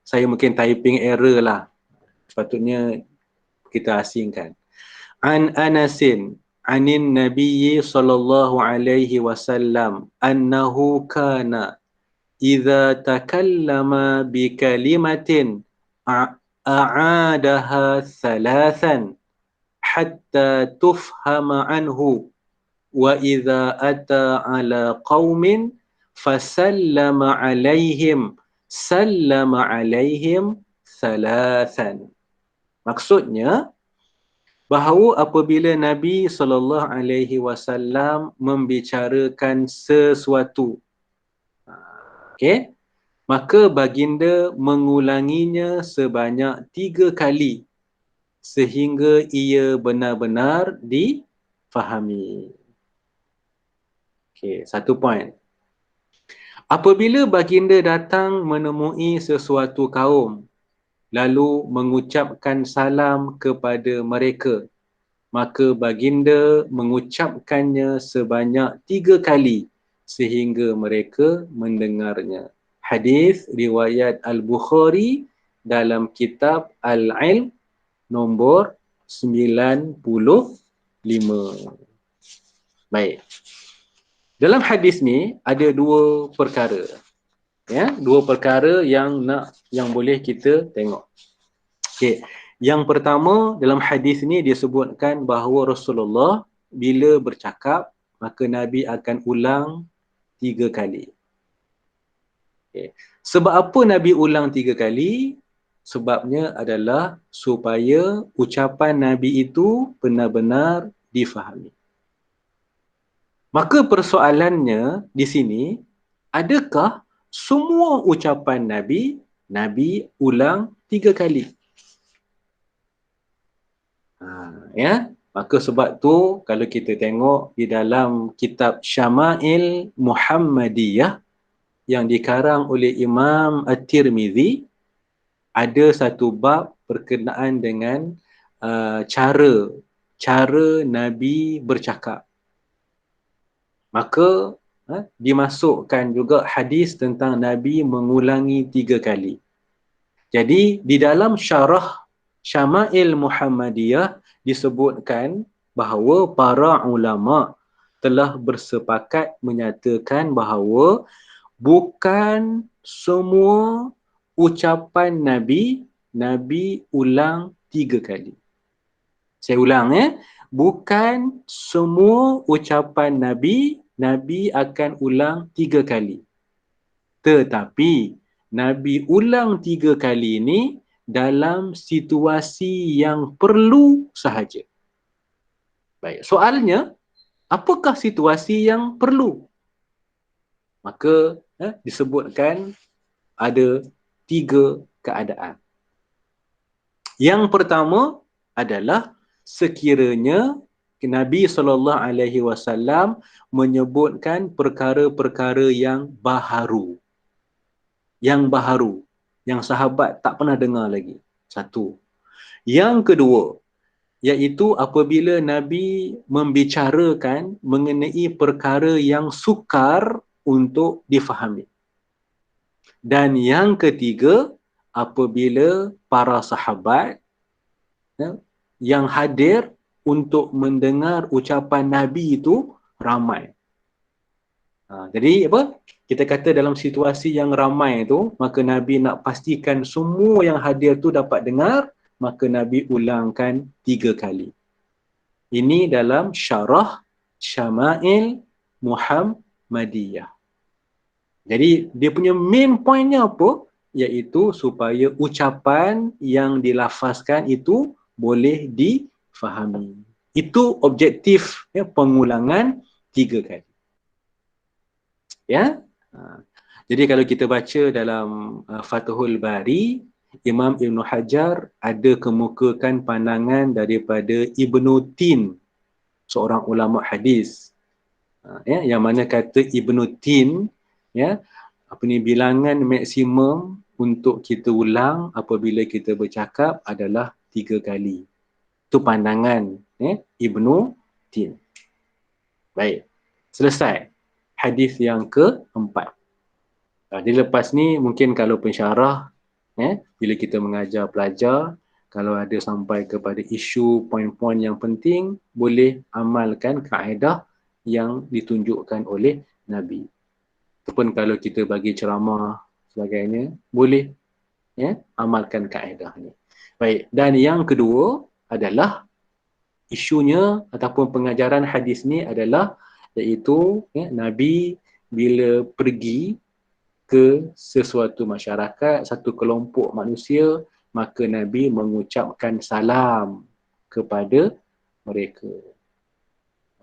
[SPEAKER 1] saya mungkin typing error lah. Sepatutnya kita asingkan. An Anasin anin Nabiyyi sallallahu alaihi wasallam annahu kana idza takallama bi kalimatin a'adaha thalathan hatta tufhama anhu wa idza ata ala qaumin fasallama alaihim sallama alaihim thalathan. Maksudnya bahawa apabila Nabi SAW membicarakan sesuatu, okey, maka baginda mengulanginya sebanyak 3 kali sehingga ia benar-benar difahami. Okey, satu poin. Apabila baginda datang menemui sesuatu kaum, lalu mengucapkan salam kepada mereka, maka baginda mengucapkannya sebanyak 3 kali sehingga mereka mendengarnya. Hadis riwayat Al-Bukhari dalam kitab Al-Ilm nombor 95. Baik. Dalam hadis ni ada dua perkara. Ya, dua perkara yang boleh kita tengok. Okey. Yang pertama, dalam hadis ni disebutkan bahawa Rasulullah bila bercakap, maka Nabi akan ulang 3 kali. Okay. Sebab apa Nabi ulang 3 kali? Sebabnya adalah supaya ucapan Nabi itu benar-benar difahami. Maka persoalannya di sini, adakah semua ucapan Nabi ulang 3 kali? Ya, maka sebab tu kalau kita tengok di dalam kitab Syama'il Muhammadiyah yang dikarang oleh Imam At-Tirmizi, ada satu bab berkenaan dengan cara Nabi bercakap. Maka dimasukkan juga hadis tentang Nabi mengulangi 3 kali. Jadi di dalam syarah Syama'il Muhammadiyah disebutkan bahawa para ulama telah bersepakat menyatakan bahawa bukan semua ucapan Nabi ulang 3 kali. Saya ulang bukan semua ucapan Nabi akan ulang 3 kali. Tetapi Nabi ulang 3 kali ini dalam situasi yang perlu sahaja. Baik, soalnya, apakah situasi yang perlu? Maka disebutkan ada 3 keadaan. Yang pertama adalah sekiranya Nabi SAW menyebutkan perkara-perkara yang baharu. Yang sahabat tak pernah dengar lagi. Satu. Yang kedua, iaitu apabila Nabi membicarakan mengenai perkara yang sukar untuk difahami. Dan yang ketiga, apabila para sahabat yang hadir untuk mendengar ucapan Nabi itu ramai. Jadi apa? Kita kata dalam situasi yang ramai tu, maka Nabi nak pastikan semua yang hadir tu dapat dengar, maka Nabi ulangkan 3 kali. Ini dalam syarah Syama'il Muhammadiyah. Jadi dia punya main pointnya apa? Iaitu supaya ucapan yang dilafazkan itu boleh difahami. Itu objektif pengulangan 3 kali. Ya. Jadi kalau kita baca dalam Fathul Bari, Imam Ibn Hajar ada kemukakan pandangan daripada Ibnu Tin, seorang ulama hadis. Yang mana kata Ibnu Tin, bilangan maksimum untuk kita ulang apabila kita bercakap adalah 3 kali. Itu pandangan Ibnu Tin. Baik. Selesai. Hadis yang keempat. Jadi lepas ni mungkin kalau pensyarah, bila kita mengajar pelajar, kalau ada sampai kepada isu poin-poin yang penting, boleh amalkan kaedah yang ditunjukkan oleh Nabi. Ataupun kalau kita bagi ceramah sebagainya, boleh amalkan kaedah ni. Baik, dan yang kedua adalah isunya ataupun pengajaran hadis ni adalah iaitu Nabi bila pergi ke sesuatu masyarakat, satu kelompok manusia, maka Nabi mengucapkan salam kepada mereka.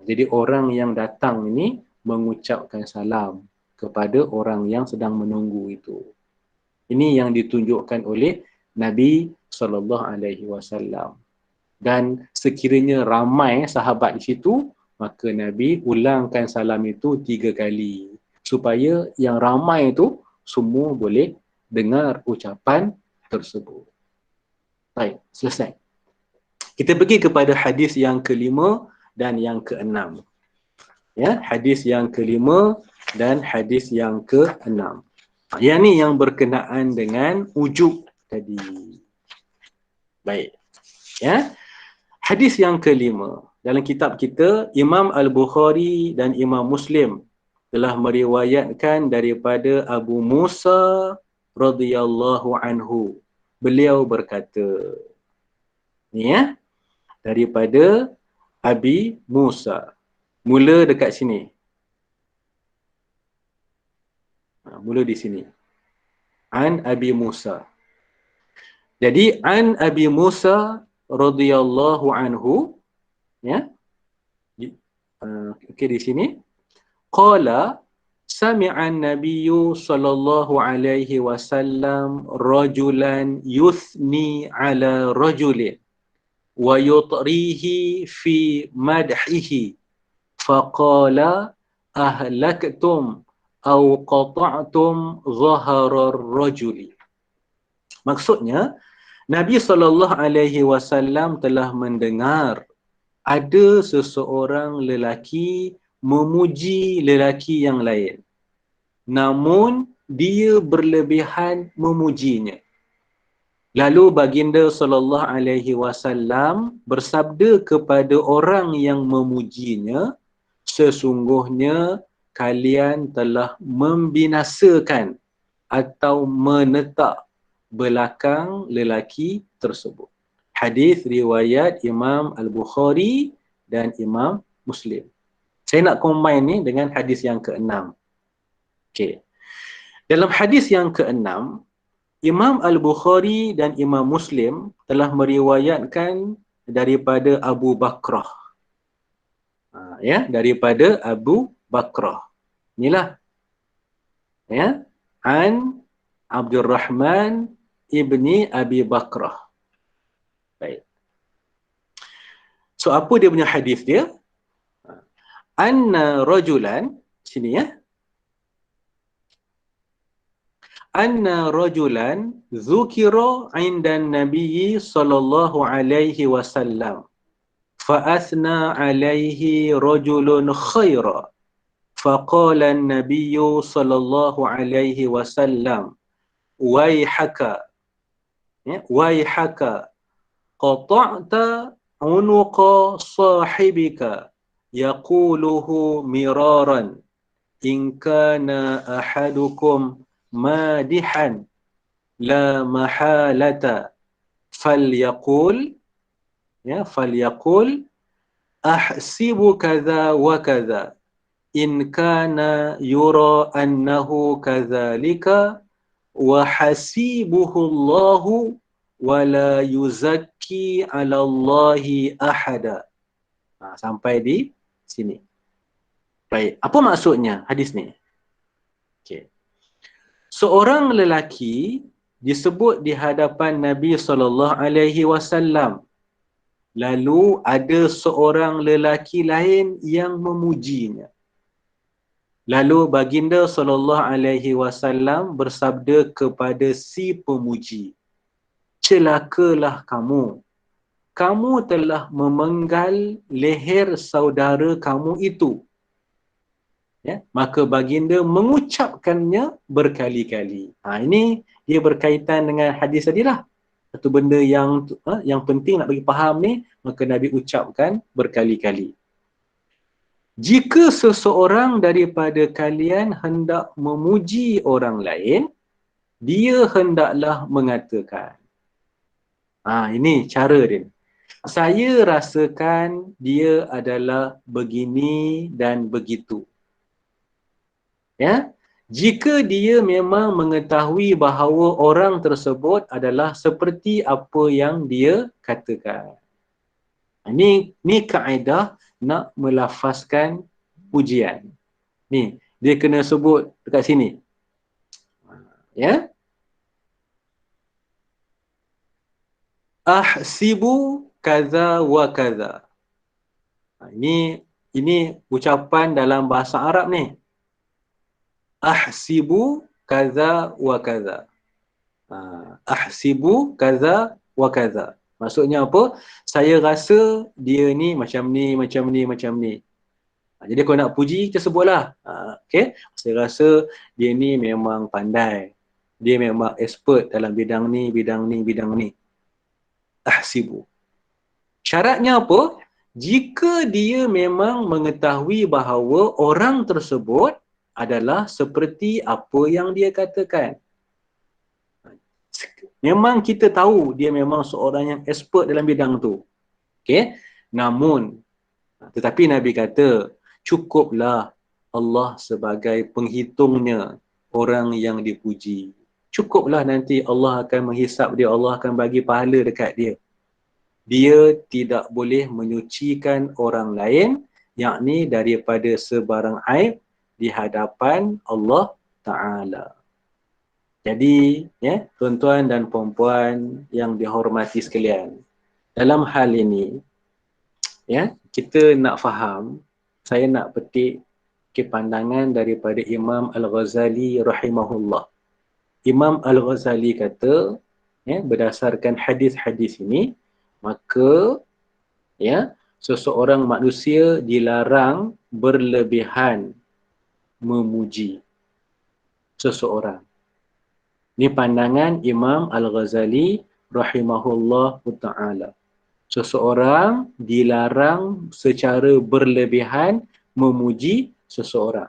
[SPEAKER 1] Jadi orang yang datang ini mengucapkan salam kepada orang yang sedang menunggu itu. Ini yang ditunjukkan oleh Nabi SAW. Dan sekiranya ramai sahabat di situ, maka Nabi ulangkan salam itu 3 kali. Supaya yang ramai itu semua boleh dengar ucapan tersebut. Baik, selesai. Kita pergi kepada hadis yang kelima dan yang keenam. Hadis yang kelima dan hadis yang keenam. Yang ni yang berkenaan dengan ujub tadi. Baik. Hadis yang kelima. Dalam kitab kita, Imam Al-Bukhari dan Imam Muslim telah meriwayatkan daripada Abu Musa radhiyallahu anhu. Beliau berkata, daripada Abi Musa. Mula dekat sini. Mula di sini. An Abi Musa. Jadi an Abi Musa radhiyallahu anhu, okey di sini. Qala sami'a an-nabiyyu sallallahu alaihi wasallam rajulan yuthni ala rajulin wa yutrihi fi madhihi faqala ahlaktum aw qata'tum dhahara ar-rajuli. Maksudnya Nabi SAW telah mendengar ada seseorang lelaki memuji lelaki yang lain. Namun dia berlebihan memujinya. Lalu baginda SAW bersabda kepada orang yang memujinya, sesungguhnya kalian telah membinasakan atau menetak belakang lelaki tersebut. Hadis riwayat Imam Al-Bukhari dan Imam Muslim. Saya nak combine ni dengan hadis yang keenam. Okey. Dalam hadis yang keenam, Imam Al-Bukhari dan Imam Muslim telah meriwayatkan daripada Abu Bakrah. Daripada Abu Bakrah. Inilah. An Abdul Rahman ibni Abi Bakrah. Baik. So apa dia punya hadis dia? Anna rajulan, sini Anna rajulan dzukira 'inda an-nabiy sallallahu alaihi wasallam fa athna 'alaihi rajulun khaira faqala an-nabiy sallallahu alaihi wasallam waihaka qata'ta 'unuqa sahibika yaquluhu miraran in kana ahadukum madihan la mahalata falyaqul, ya, falyaqul ahsibu kadza wa kadza in kana yura annahu kadzalika wa hasibuhu Allahu wa la yuzakki 'ala Allahi ahada. Sampai di sini. Baik, apa maksudnya hadis ni? Okey. Seorang lelaki disebut di hadapan Nabi SAW. Lalu ada seorang lelaki lain yang memujinya. Lalu baginda SAW bersabda kepada si pemuji, celakalah kamu. Kamu telah memenggal leher saudara kamu itu. Ya, maka baginda mengucapkannya berkali-kali. Ini dia berkaitan dengan hadis tadilah. Satu benda yang penting nak bagi faham ni, maka Nabi ucapkan berkali-kali. Jika seseorang daripada kalian hendak memuji orang lain, dia hendaklah mengatakan. Ini cara dia. Saya rasakan dia adalah begini dan begitu. Ya, jika dia memang mengetahui bahawa orang tersebut adalah seperti apa yang dia katakan. Ni kaedah nak melafazkan pujian. Ni, dia kena sebut dekat sini. Ya. Ahsibu kaza wa kaza. Ini ucapan dalam bahasa Arab ni. Ahsibu kaza wa kaza. Ahsibu kaza wa kaza. Maksudnya apa? Saya rasa dia ni macam ni, macam ni, macam ni. Jadi kalau nak puji, kita sebutlah. Okay? Saya rasa dia ni memang pandai. Dia memang expert dalam bidang ni, bidang ni, bidang ni. Ahsibu. Syaratnya apa? Jika dia memang mengetahui bahawa orang tersebut adalah seperti apa yang dia katakan. Memang kita tahu dia memang seorang yang expert dalam bidang tu. Okay? Namun, tetapi Nabi kata, cukuplah Allah sebagai penghitungnya orang yang dipuji. Cukuplah nanti Allah akan menghisap dia, Allah akan bagi pahala dekat dia. Dia tidak boleh menyucikan orang lain, yakni daripada sebarang aib di hadapan Allah Ta'ala. Jadi, ya, tuan-tuan dan puan-puan yang dihormati sekalian, dalam hal ini, ya, kita nak faham, saya nak petik pandangan daripada Imam Al-Ghazali rahimahullah. Imam Al-Ghazali kata, ya, berdasarkan hadis-hadis ini, maka ya, seseorang manusia dilarang berlebihan memuji seseorang. Ini pandangan Imam Al-Ghazali rahimahullah ta'ala. Seseorang dilarang secara berlebihan memuji seseorang.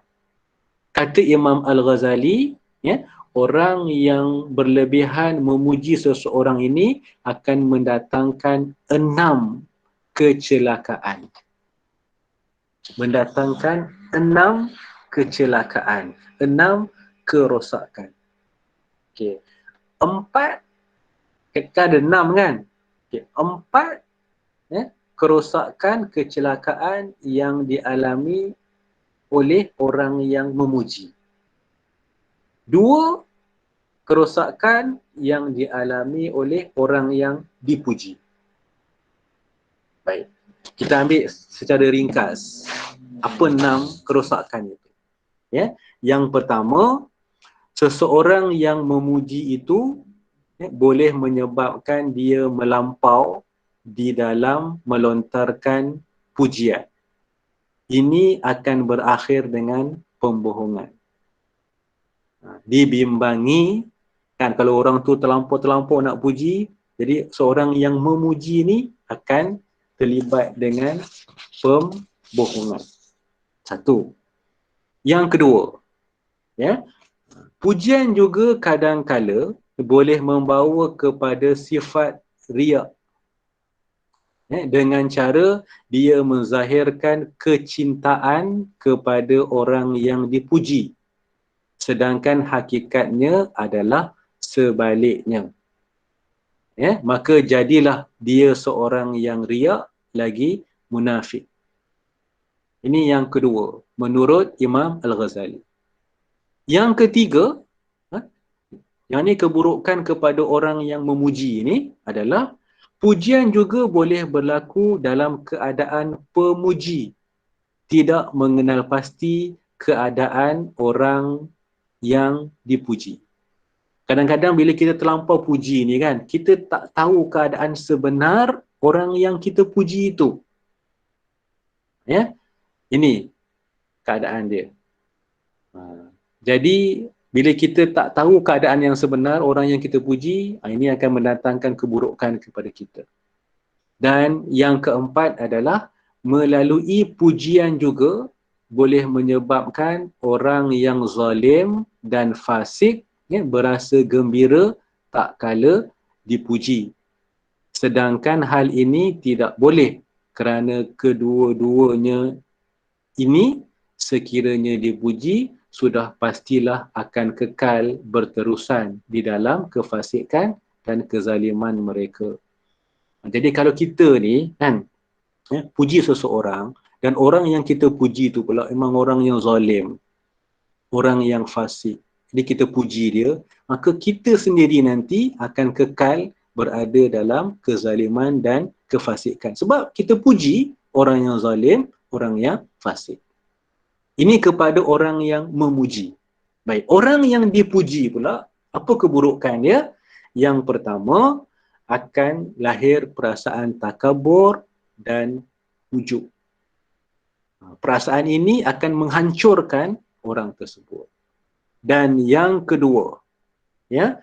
[SPEAKER 1] Kata Imam Al-Ghazali, ya, orang yang berlebihan memuji seseorang ini akan mendatangkan 6 kecelakaan. Mendatangkan 6 kecelakaan, 6 kerosakan. Okey. 4, kan ada 6 kan? Okey, 4 kerosakan, kecelakaan yang dialami oleh orang yang memuji. 2 kerosakan yang dialami oleh orang yang dipuji. Baik, kita ambil secara ringkas apa 6 kerosakan itu. Ya, yang pertama, seseorang yang memuji itu boleh menyebabkan dia melampau di dalam melontarkan pujian. Ini akan berakhir dengan pembohongan. Dibimbangi, kan, kalau orang tu terlampau-terlampau nak puji, jadi seorang yang memuji ni akan terlibat dengan pembohongan. 1. Yang kedua, ya, pujian juga kadang-kala boleh membawa kepada sifat riya, dengan cara dia menzahirkan kecintaan kepada orang yang dipuji, sedangkan hakikatnya adalah sebaliknya. Ya, maka jadilah dia seorang yang riya lagi munafik. Ini yang kedua menurut Imam Al-Ghazali. Yang ketiga, yang ni keburukan kepada orang yang memuji ini adalah pujian juga boleh berlaku dalam keadaan pemuji tidak mengenal pasti keadaan orang yang dipuji. Kadang-kadang bila kita terlampau puji ni kan, kita tak tahu keadaan sebenar orang yang kita puji itu. Ya, ini keadaan dia. Jadi bila kita tak tahu keadaan yang sebenar orang yang kita puji, ini akan mendatangkan keburukan kepada kita. Dan yang keempat adalah melalui pujian juga boleh menyebabkan orang yang zalim dan fasik berasa gembira tak kala dipuji. Sedangkan hal ini tidak boleh kerana kedua-duanya ini sekiranya dipuji sudah pastilah akan kekal berterusan di dalam kefasikan dan kezaliman mereka. Jadi kalau kita ni kan puji seseorang dan orang yang kita puji tu pula memang orang yang zalim, orang yang fasik. Jadi kita puji dia, maka kita sendiri nanti akan kekal berada dalam kezaliman dan kefasikan. Sebab kita puji orang yang zalim, orang yang fasik. Ini kepada orang yang memuji. Baik, orang yang dipuji pula, apa keburukan dia? Yang pertama, akan lahir perasaan takabur dan ujub. Perasaan ini akan menghancurkan orang tersebut. Dan yang kedua, ya,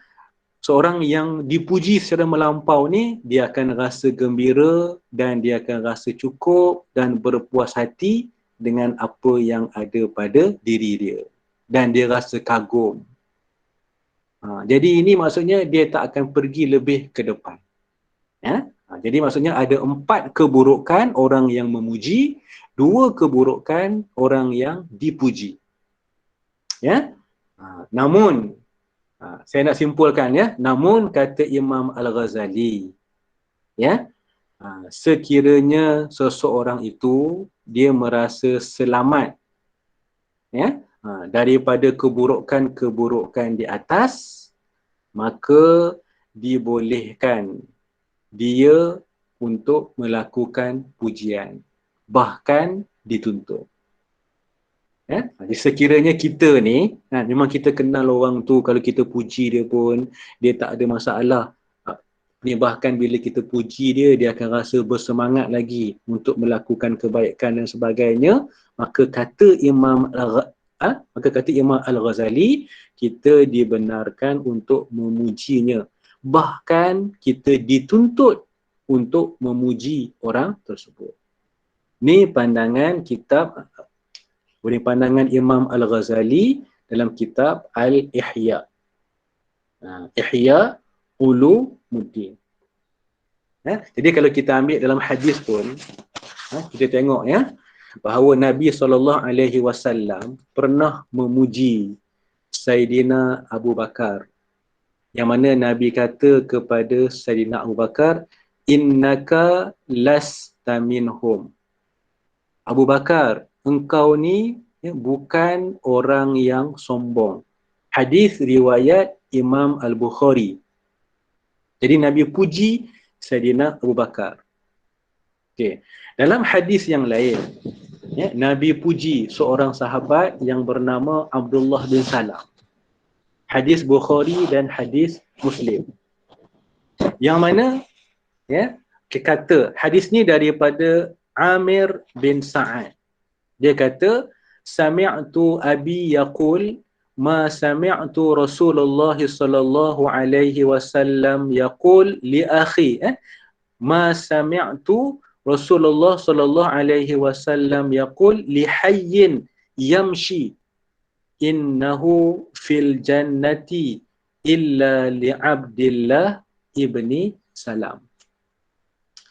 [SPEAKER 1] seorang yang dipuji secara melampau ni, dia akan rasa gembira dan dia akan rasa cukup dan berpuas hati dengan apa yang ada pada diri dia. Dan dia rasa kagum. Jadi ini maksudnya dia tak akan pergi lebih ke depan. Ya? Jadi maksudnya ada 4 keburukan orang yang memuji, 2 keburukan orang yang dipuji. Ya? Namun, saya nak simpulkan ya, namun kata Imam Al-Ghazali, ya, sekiranya seseorang itu dia merasa selamat ya, daripada keburukan-keburukan di atas, maka dibolehkan dia untuk melakukan pujian, bahkan dituntut. Ya? Jadi sekiranya kita ni, memang kita kenal orang tu, kalau kita puji dia pun, dia tak ada masalah. Bahkan bila kita puji dia, dia akan rasa bersemangat lagi untuk melakukan kebaikan dan sebagainya. Maka kata Imam Al-Ghazali, kita dibenarkan untuk memujinya. Bahkan kita dituntut untuk memuji orang tersebut. Ini pandangan pandangan Imam Al-Ghazali dalam kitab Al-Ihya. Ihya Ulumuddin. Jadi kalau kita ambil dalam hadis pun, kita tengok ya, bahawa Nabi SAW pernah memuji Sayyidina Abu Bakar. Yang mana Nabi kata kepada Sayyidina Abu Bakar, innaka lasta minhum. Abu Bakar, engkau ni bukan orang yang sombong. Hadis riwayat Imam Al-Bukhari. Jadi Nabi puji Sayyidina Abu Bakar. Okay. Dalam hadis yang lain, Nabi puji seorang sahabat yang bernama Abdullah bin Salam. Hadis Bukhari dan hadis Muslim. Yang mana kata hadis ni daripada Amir bin Sa'ad. Dia kata, sami'tu abi yaqul ma sami'tu Rasulullah sallallahu alaihi wasallam yaqul li akhi. Ma sami'tu Rasulullah sallallahu alaihi wasallam yaqul li hayyin yamshi innahu fil jannati illa li'abdillah ibni Salam.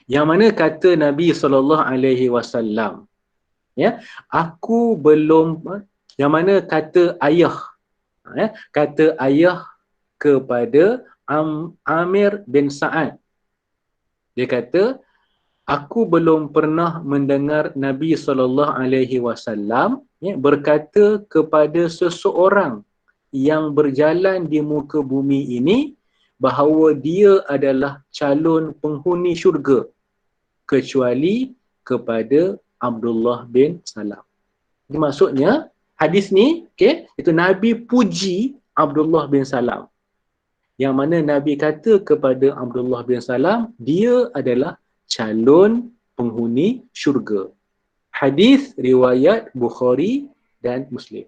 [SPEAKER 1] Yang mana kata Nabi SAW, ya, aku belum, yang mana kata ayah, ya, kata ayah kepada Amir bin Sa'ad. Dia kata, aku belum pernah mendengar Nabi SAW, ya, berkata kepada seseorang yang berjalan di muka bumi ini bahawa dia adalah calon penghuni syurga kecuali kepada Abdullah bin Salam. Ini maksudnya hadis ni, okay, itu Nabi puji Abdullah bin Salam. Yang mana Nabi kata kepada Abdullah bin Salam, dia adalah calon penghuni syurga. Hadis riwayat Bukhari dan Muslim.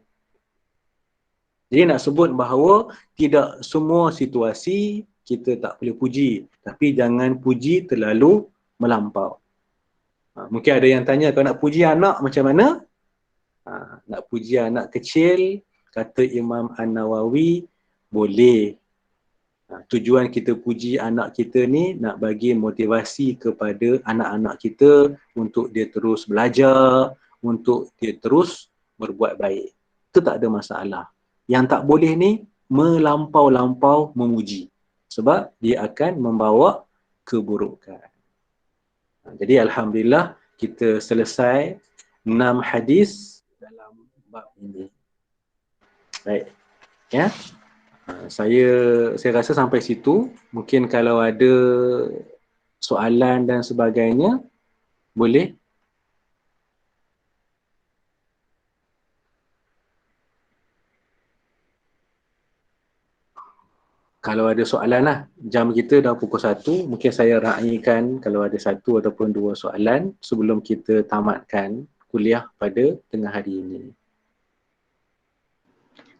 [SPEAKER 1] Jadi nak sebut bahawa tidak semua situasi kita tak boleh puji, tapi jangan puji terlalu melampau. Mungkin ada yang tanya, kalau nak puji anak macam mana? Nak puji anak kecil, kata Imam An-Nawawi, boleh. Tujuan kita puji anak kita ni nak bagi motivasi kepada anak-anak kita untuk dia terus belajar, untuk dia terus berbuat baik. Itu tak ada masalah. Yang tak boleh ni melampau-lampau memuji, sebab dia akan membawa keburukan. Jadi alhamdulillah kita selesai 6 hadis dalam bab ini. Baik. Ya. Saya rasa sampai situ. Mungkin kalau ada soalan dan sebagainya, boleh. Kalau ada soalan lah, jam kita dah pukul 1, mungkin saya raikan kalau ada 1 ataupun 2 soalan sebelum kita tamatkan kuliah pada tengah hari ini.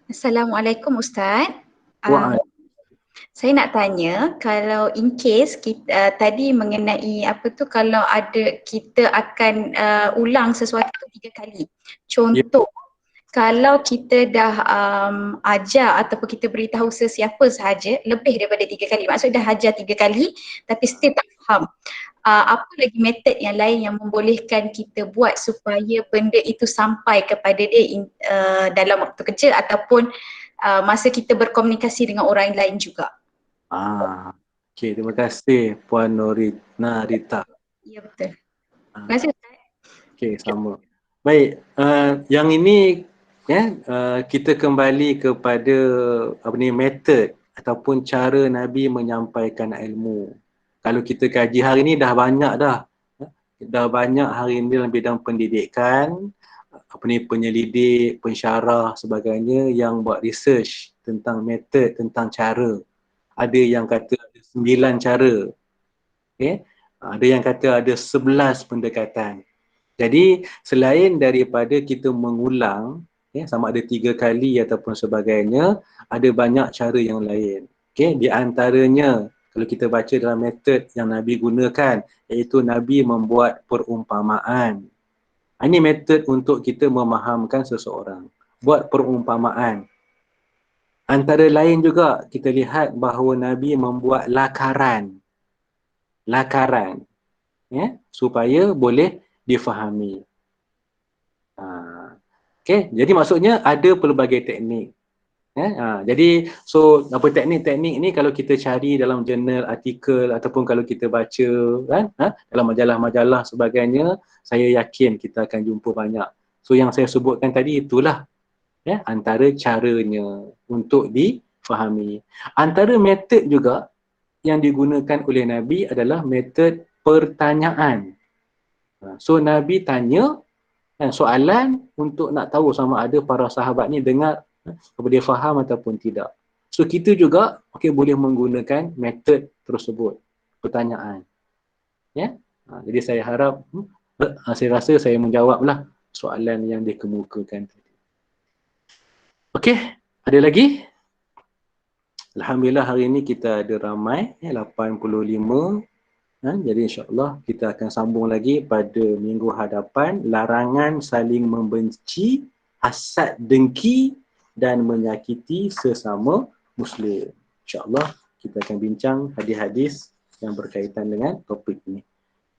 [SPEAKER 2] Assalamualaikum Ustaz.
[SPEAKER 1] Waalaikumsalam.
[SPEAKER 2] Saya nak tanya, kalau in case kita tadi mengenai apa tu, kalau ada kita akan ulang sesuatu 3 kali. Contoh, kalau kita dah ajar ataupun kita beritahu sesiapa sahaja lebih daripada 3 kali, maksudnya dah ajar 3 kali tapi still tak faham, apa lagi metod yang lain yang membolehkan kita buat supaya benda itu sampai kepada dia dalam waktu kerja ataupun masa kita berkomunikasi dengan orang lain juga?
[SPEAKER 1] Okey, terima kasih Puan Narita.
[SPEAKER 2] Ya, betul. Terima kasih Ustaz.
[SPEAKER 1] Okey, sama. Baik, yang ini kita kembali kepada metod ataupun cara Nabi menyampaikan ilmu. Kalau kita kaji hari ini dah banyak dah. Dah banyak hari ini dalam bidang pendidikan, penyelidik, pensyarah sebagainya yang buat research tentang metod, tentang cara. Ada yang kata ada 9 cara. Okay? Ada yang kata ada 11 pendekatan. Jadi selain daripada kita mengulang, sama ada 3 kali ataupun sebagainya, ada banyak cara yang lain. Okay? Di antaranya, kalau kita baca dalam metod yang Nabi gunakan, iaitu Nabi membuat perumpamaan. Ini metod untuk kita memahamkan seseorang. Buat perumpamaan. Antara lain juga kita lihat bahawa Nabi membuat lakaran. Lakaran. Supaya boleh difahami. Okay, jadi maksudnya ada pelbagai teknik. Jadi teknik-teknik ni kalau kita cari dalam jurnal, artikel ataupun kalau kita baca dalam majalah-majalah sebagainya, saya yakin kita akan jumpa banyak. So yang saya sebutkan tadi itulah antara caranya untuk difahami. Antara metod juga yang digunakan oleh Nabi adalah metod pertanyaan. So Nabi tanya soalan untuk nak tahu sama ada para sahabat ni dengar, dia faham ataupun tidak. So kita juga boleh menggunakan metod tersebut, pertanyaan. Jadi saya harap, saya rasa saya menjawablah soalan yang dikemukakan tadi. Okey, ada lagi? Alhamdulillah hari ini kita ada ramai, 85. Jadi insyaAllah kita akan sambung lagi pada minggu hadapan. Larangan saling membenci, hasad dengki dan menyakiti sesama Muslim. InsyaAllah kita akan bincang hadis-hadis yang berkaitan dengan topik ini.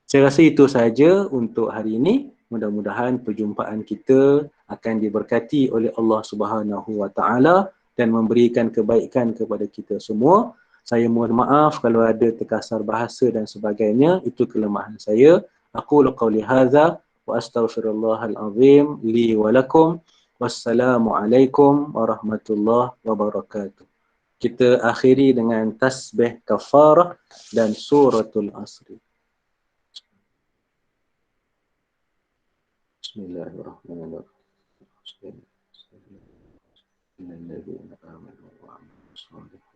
[SPEAKER 1] Saya rasa itu sahaja untuk hari ini. Mudah-mudahan perjumpaan kita akan diberkati oleh Allah Subhanahu Wa Taala dan memberikan kebaikan kepada kita semua. Saya mohon maaf kalau ada terkasar bahasa dan sebagainya. Itu kelemahan saya. Aqulu qawli hadza wa astaghfirullahal azim li wa lakum. Wassalamualaikum warahmatullahi wabarakatuh. Kita akhiri dengan tasbih kafarah dan suratul asri. Bismillahirrahmanirrahim. Innal ladzina amanu wa 'amilus solihati